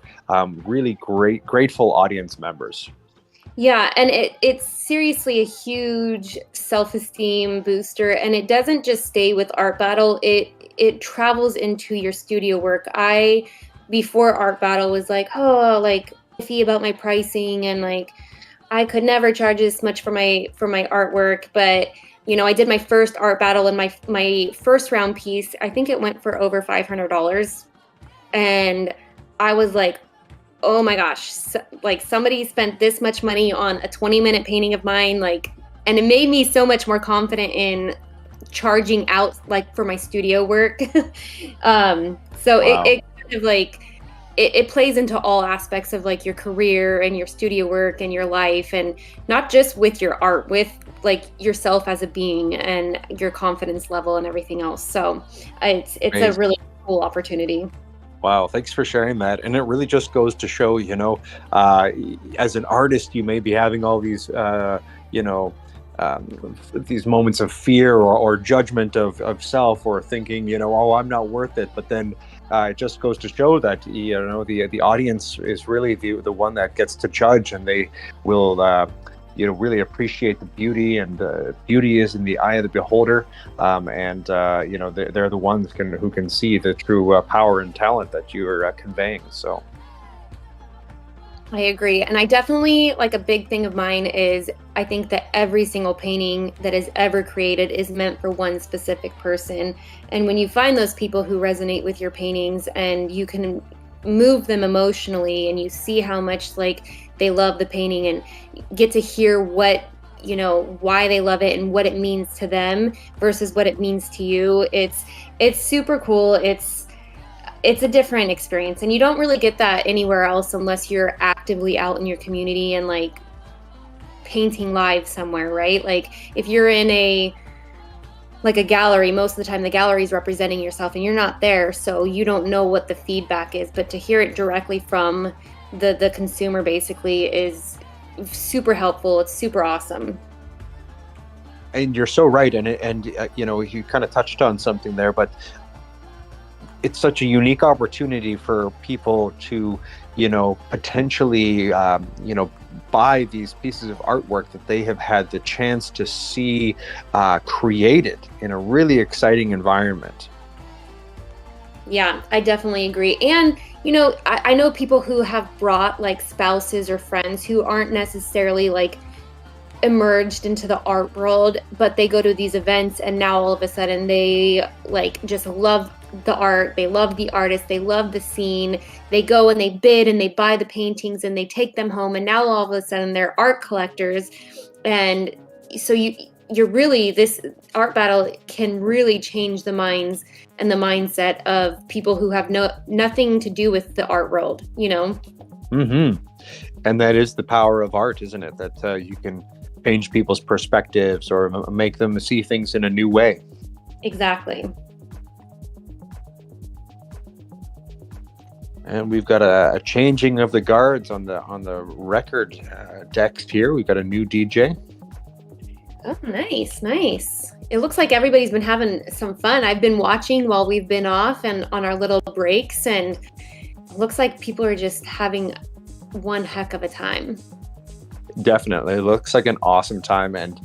really grateful audience members. Yeah, and it's seriously a huge self-esteem booster, and it doesn't just stay with Art Battle. It travels into your studio work. Before Art Battle was iffy about my pricing, and I could never charge this much for my artwork, but I did my first Art Battle, and my first round piece, I think it went for over $500. And I was like, oh my gosh, somebody spent this much money on a 20-minute painting of mine, and it made me so much more confident in charging out for my studio work. Wow. It kind of it plays into all aspects of your career and your studio work and your life, and not just with your art, with yourself as a being and your confidence level and everything else. So it's a really cool opportunity. Wow, thanks for sharing that. And it really just goes to show, as an artist, you may be having all these, these moments of fear or judgment of self, or thinking, I'm not worth it. But then it just goes to show that, the audience is really the one that gets to judge, and they will, really appreciate the beauty, and beauty is in the eye of the beholder. They're the ones who can see the true power and talent that you are conveying. So I agree. And I definitely, a big thing of mine is, I think that every single painting that is ever created is meant for one specific person. And when you find those people who resonate with your paintings, and you can move them emotionally, and you see how much they love the painting, and get to hear what, why they love it and what it means to them versus what it means to you. It's super cool. It's a different experience, and you don't really get that anywhere else unless you're actively out in your community and painting live somewhere, right? If you're in a gallery, most of the time the gallery is representing yourself, and you're not there, so you don't know what the feedback is. But to hear it directly from the consumer basically is super helpful. It's super awesome. And you're so right. And you kind of touched on something there, but it's such a unique opportunity for people to, potentially, buy these pieces of artwork that they have had the chance to see created in a really exciting environment. Yeah, I definitely agree. And, I know people who have brought spouses or friends who aren't necessarily emerged into the art world, but they go to these events, and now all of a sudden they just love the art, they love the artist, they love the scene. They go and they bid and they buy the paintings and they take them home, and now all of a sudden they're art collectors. And so you this art battle can really change the minds and the mindset of people who have nothing to do with the art world, And that is the power of art, isn't it? That you can change people's perspectives or make them see things in a new way. Exactly. And we've got a changing of the guards on the record decks here. We've got a new DJ. Oh, nice. It looks like everybody's been having some fun. I've been watching while we've been off and on our little breaks, and it looks like people are just having one heck of a time. Definitely. It looks like an awesome time. And,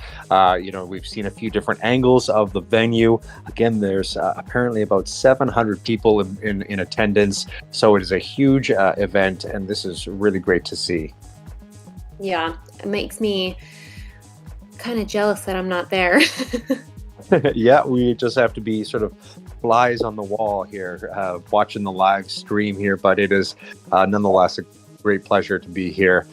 we've seen a few different angles of the venue. Again, there's apparently about 700 people in attendance. So it is a huge event, and this is really great to see. Yeah, it makes me kind of jealous that I'm not there. Yeah, we just have to be sort of flies on the wall here, watching the live stream here. But it is nonetheless a great pleasure to be here,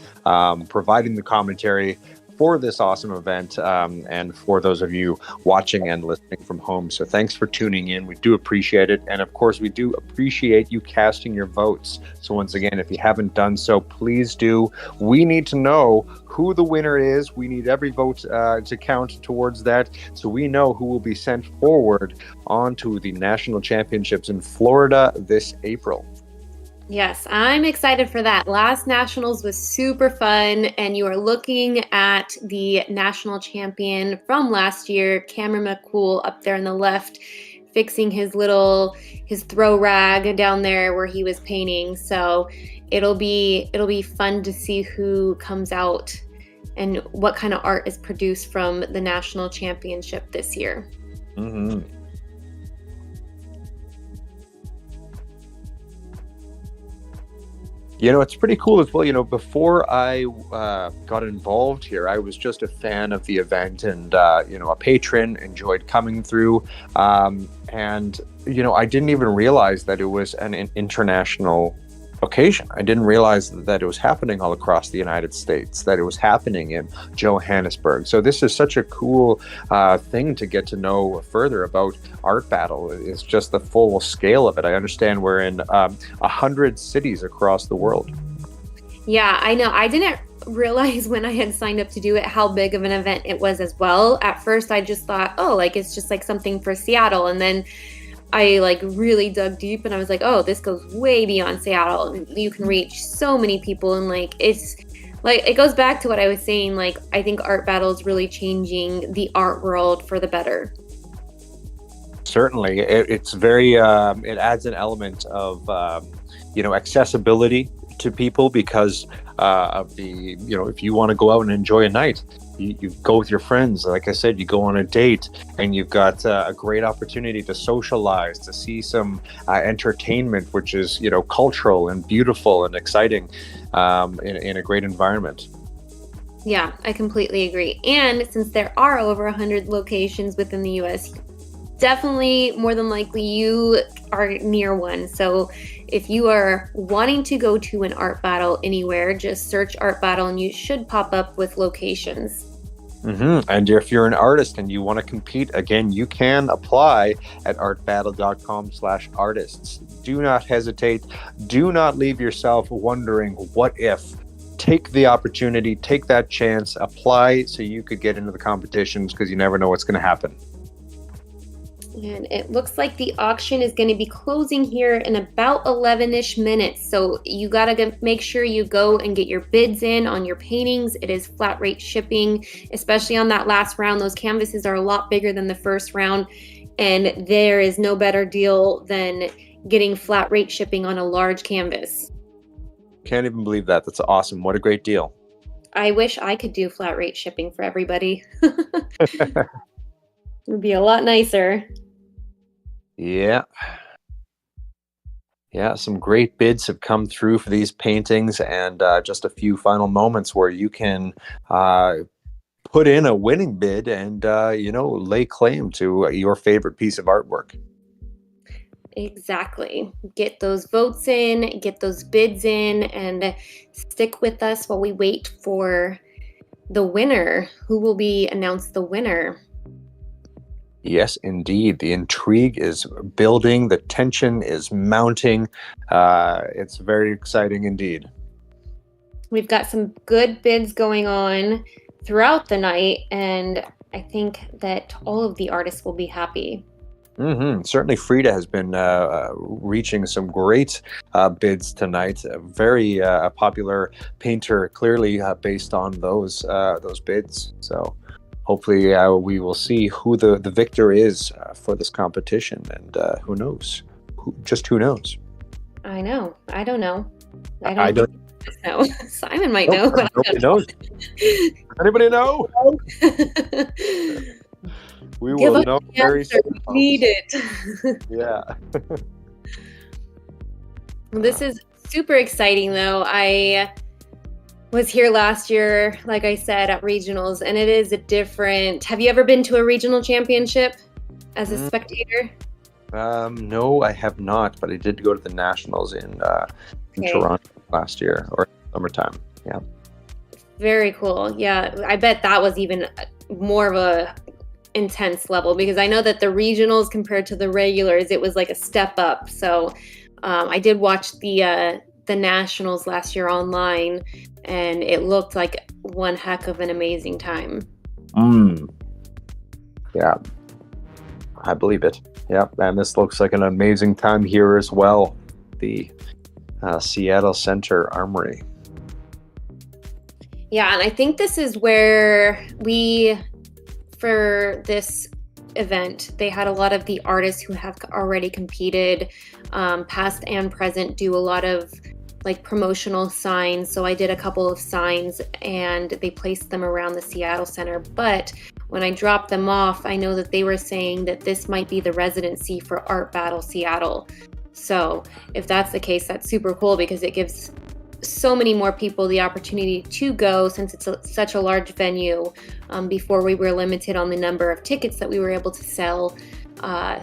providing the commentary for this awesome event, and for those of you watching and listening from home. So thanks for tuning in. We do appreciate it. And of course, we do appreciate you casting your votes. So once again, if you haven't done so, please do. We need to know who the winner is. We need every vote to count towards that, so we know who will be sent forward onto the national championships in Florida this April. Yes, I'm excited for that. Last Nationals was super fun, and you are looking at the national champion from last year, Cameron McCool, up there on the left, fixing his throw rag down there where he was painting. So it'll be fun to see who comes out and what kind of art is produced from the national championship this year. Mm-hmm. It's pretty cool as well. Before I got involved here, I was just a fan of the event and, a patron, enjoyed coming through. And, I didn't even realize that it was an international occasion. I didn't realize that it was happening all across the United States, that it was happening in Johannesburg. So this is such a cool thing to get to know further about Art Battle. It's just the full scale of it. I understand we're in 100 cities across the world. Yeah, I know. I didn't realize when I had signed up to do it how big of an event it was as well. At first, I just thought, it's just like something for Seattle. And then I really dug deep, and I was like, oh, this goes way beyond Seattle. You can reach so many people, and it goes back to what I was saying. I think Art Battle is really changing the art world for the better. Certainly, it's very. It adds an element of accessibility to people because of the if you want to go out and enjoy a night. You go with your friends. Like I said, you go on a date, and you've got a great opportunity to socialize, to see some entertainment, which is cultural and beautiful and exciting, in a great environment. Yeah, I completely agree. And since there are over 100 locations within the U.S., definitely more than likely you are near one. So if you are wanting to go to an art battle anywhere, just search Art Battle and you should pop up with locations. Mm-hmm. And if you're an artist and you want to compete, again, you can apply at artbattle.com/artists. Do not hesitate. Do not leave yourself wondering what if. Take the opportunity, take that chance, apply so you could get into the competitions, because you never know what's going to happen. And it looks like the auction is going to be closing here in about 11-ish minutes. So you got to make sure you go and get your bids in on your paintings. It is flat rate shipping, especially on that last round. Those canvases are a lot bigger than the first round. And there is no better deal than getting flat rate shipping on a large canvas. Can't even believe that. That's awesome. What a great deal. I wish I could do flat rate shipping for everybody. It would be a lot nicer. Yeah, some great bids have come through for these paintings, and just a few final moments where you can put in a winning bid and lay claim to your favorite piece of artwork. Exactly. Get those votes in, get those bids in, and stick with us while we wait for the winner. Who will be announced the winner? Yes, indeed. The intrigue is building. The tension is mounting. It's very exciting indeed. We've got some good bids going on throughout the night, and I think that all of the artists will be happy. Certainly, Frida has been reaching some great bids tonight. A very popular painter, clearly based on those bids. So, hopefully, we will see who the victor is for this competition, and who knows? Who knows? I know. I don't know. I don't know. Simon might know. But nobody knows. Does anybody know? We will know very soon. Need it. Yeah. This is super exciting, though. I was here last year, like I said, at regionals, and it is a different. Have you ever been to a regional championship as a spectator? No, I have not, but I did go to the nationals in Toronto last year, or summertime. Yeah. Very cool. Yeah, I bet that was even more of a intense level, because I know that the regionals compared to the regulars, it was like a step up. So I did watch the nationals last year online, and it looked like one heck of an amazing time. Yeah, I believe it. Yeah, and this looks like an amazing time here as well. The Seattle Center Armory. Yeah, and I think this is where for this event, they had a lot of the artists who have already competed, past and present, do a lot of like promotional signs. So I did a couple of signs, and they placed them around the Seattle Center. But when I dropped them off, I know that they were saying that this might be the residency for Art Battle Seattle. So if that's the case, that's super cool, because it gives so many more people the opportunity to go, since it's such a large venue. Before, we were limited on the number of tickets that we were able to sell.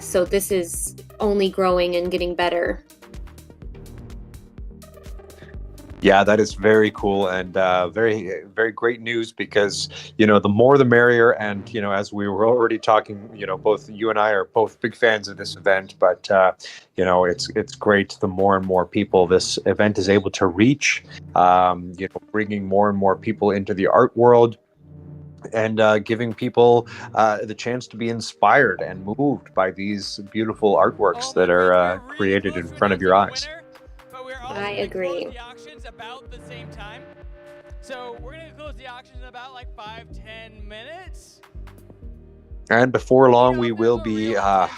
So this is only growing and getting better. Yeah, that is very cool, and very, very great news, because, the more the merrier. And, as we were already talking, both you and I are both big fans of this event, but, it's great the more and more people this event is able to reach, bringing more and more people into the art world, and giving people the chance to be inspired and moved by these beautiful artworks that are created in front of your eyes. I agree. The auctions about the same time. So we're going to close the auctions in about like 5-10 minutes. And before long, we will be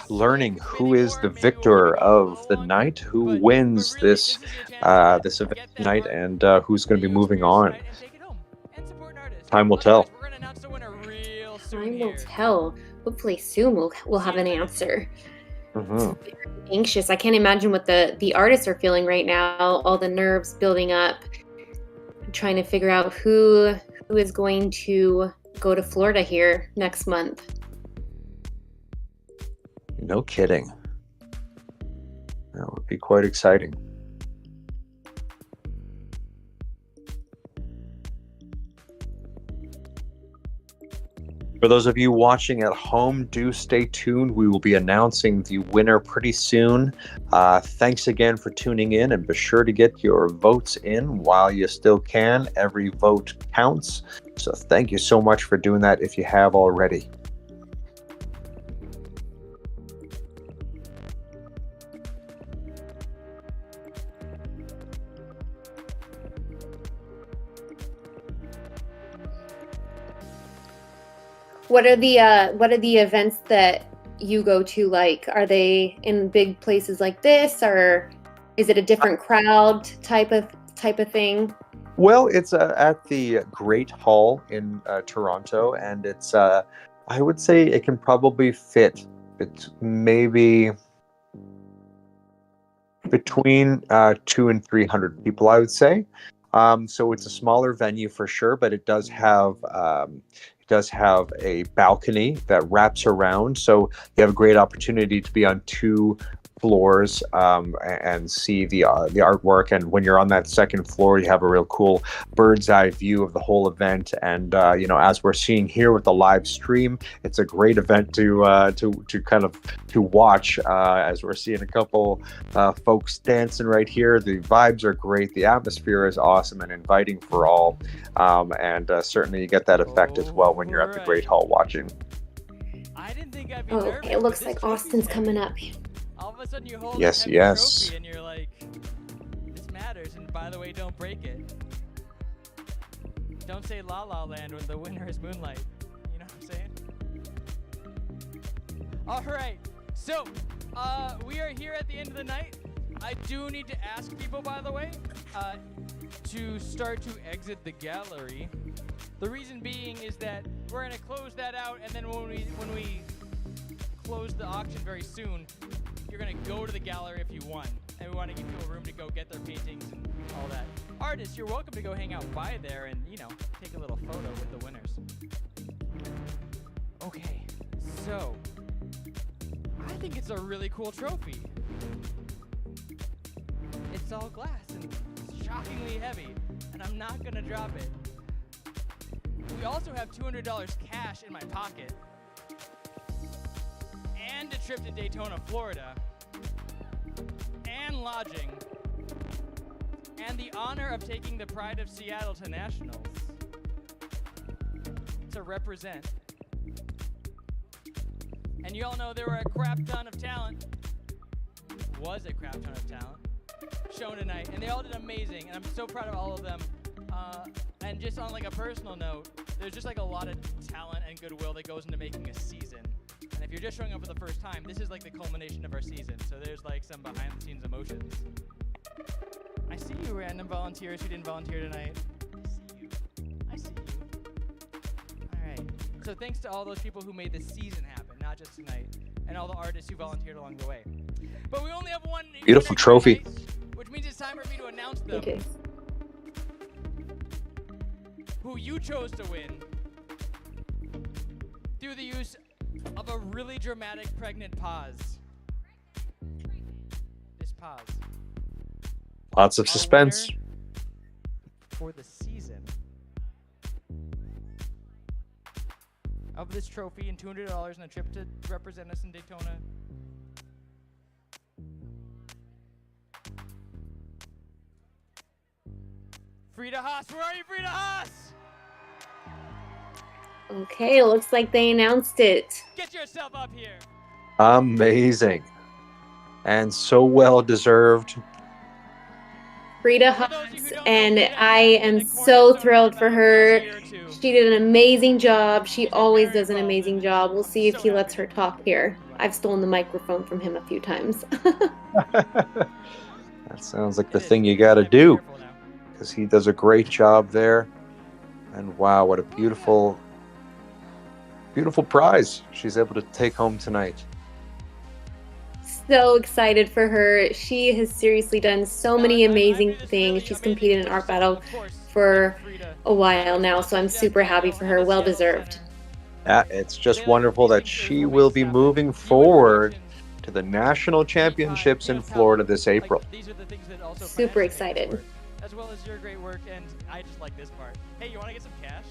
learning who is the victor of the night, who wins this event tonight, and who's going to be moving on. Time will tell. We're going to announce the winner real soon. Time will tell. Hopefully soon we'll have an answer. Very anxious. I can't imagine what the artists are feeling right now. All the nerves building up, trying to figure out who is going to go to Florida here next month. No kidding. That would be quite exciting. For those of you watching at home, do stay tuned. We will be announcing the winner pretty soon. Thanks again for tuning in, and be sure to get your votes in while you still can. Every vote counts. So thank you so much for doing that if you have already. What are the events that you go to like? Are they in big places like this, or is it a different crowd type of thing? Well, it's at the Great Hall in Toronto, and it's I would say it can probably fit. It's maybe between 200 and 300 people, I would say. So it's a smaller venue for sure, but it does have does have a balcony that wraps around, so you have a great opportunity to be on 2 floors and see the artwork. And when you're on that second floor, you have a real cool bird's eye view of the whole event. And as we're seeing here with the live stream, it's a great event to watch as we're seeing a couple folks dancing right here. The vibes are great. The atmosphere is awesome and inviting for all. And certainly you get that effect as well when you're at the Great Hall watching. I didn't think I'd be Oh, nervous, it looks but like this Austin's trophy's coming heavy. up. All of a sudden you hold Yes, a heavy yes. trophy and you're like, this matters, and by the way, don't break it. Don't say La La Land when the winner is Moonlight. You know what I'm saying? All right, so we are here at the end of the night. I do need to ask people, by the way, to start to exit the gallery. The reason being is that we're gonna close that out, and then when we close the auction very soon, you're gonna go to the gallery if you won, and we want to give you a room to go get their paintings and all that. Artists, you're welcome to go hang out by there and take a little photo with the winners. Okay, so I think it's a really cool trophy. It's all glass and shockingly heavy, and I'm not gonna drop it. We also have $200 cash in my pocket, and a trip to Daytona, Florida, and lodging, and the honor of taking the Pride of Seattle to nationals to represent. And you all know there were a crap ton of talent, shown tonight, and they all did amazing, and I'm so proud of all of them. And just on like a personal note, there's just like a lot of talent and goodwill that goes into making a season. And if you're just showing up for the first time, this is like the culmination of our season. So there's like some behind the scenes emotions. I see you, random volunteers who didn't volunteer tonight. I see you. All right. So thanks to all those people who made this season happen, not just tonight, and all the artists who volunteered along the way. But we only have one Beautiful trophy. tonight, which means it's time for me to announce them. Okay. Who you chose to win through the use of a really dramatic pregnant pause. This pause. Lots of Our suspense. winner for the season of this trophy and $200 and a trip to represent us in Daytona. Frida Haas, where are you, Frida Haas? Okay, it looks like they announced it. Get yourself up here. Amazing. And so well deserved. Frida For those of Haas, you who don't know, and Frida I has been am the so cornerstone thrilled of for the her. past year or two. She did an amazing job. She She's been always very does an involved amazing in it. job. We'll see if So he lets happy her to talk here. I've stolen the microphone from him a few times. That sounds like the It is. thing you got to I have be do, careful now. because he does a great job there. And wow, what a beautiful, beautiful prize she's able to take home tonight. So excited for her. She has seriously done so many I amazing mean, it's things. really She's amazing competed in to art see, battle of course, for Frida. a while now, so I'm super happy for her. Well deserved. It's just wonderful that she will be moving forward to the national championships in Florida this April. These are the things that also Super financially make excited. this work, as well as your great work, and I just like this part. Hey, you want to get some cash?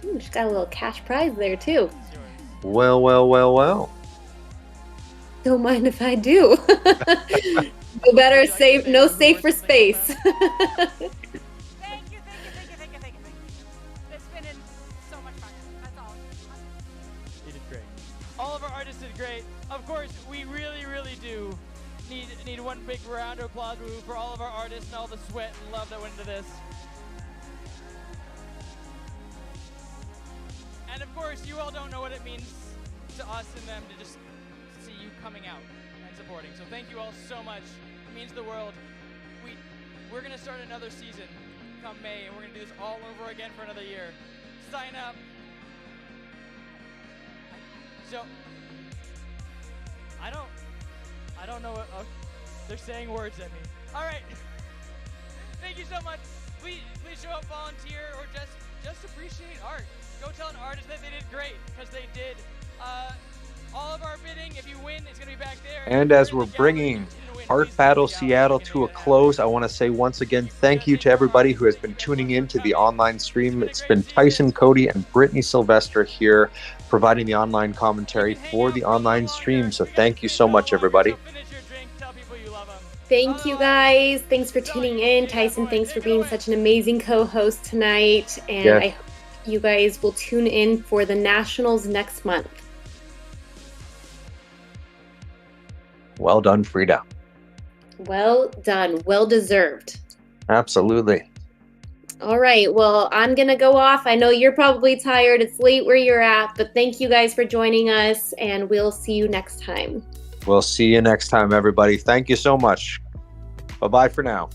Ooh, she's got a little cash prize there too. It's yours. Well, well, well, well. Don't mind if I do. No better safe, no safer space. Thank you. It's been so much fun. That's all. You did great. All of our artists did great. Of course, we really, really do need one big round of applause for all of our artists and all the sweat and love that went into this. And of course, you all don't know what it means to us and them to just see you coming out and supporting. So thank you all so much. It means the world. We're gonna start another season come May, and we're gonna do this all over again for another year. Sign up. So I don't know what they're saying words at me. All right. Thank you so much. Please show up, volunteer, or just appreciate art. Go tell an artist that they did great, because they did. All of our bidding, if you win, it's going to be back there. And as we're bringing Art Battle Seattle to a close, I want to say once again, thank you to everybody who has been tuning in to the online stream. It's been Tyson Cody and Brittany Sylvester here providing the online commentary for the online stream. So thank you so much, everybody. Thank you, guys. Thanks for tuning in. Tyson, thanks for being such an amazing co-host tonight. And Yes. I hope you guys will tune in for the Nationals next month. Well done, Frida. Well done. Well deserved. Absolutely. All right. Well, I'm going to go off. I know you're probably tired. It's late where you're at, but thank you guys for joining us, and we'll see you next time. We'll see you next time, everybody. Thank you so much. Bye-bye for now.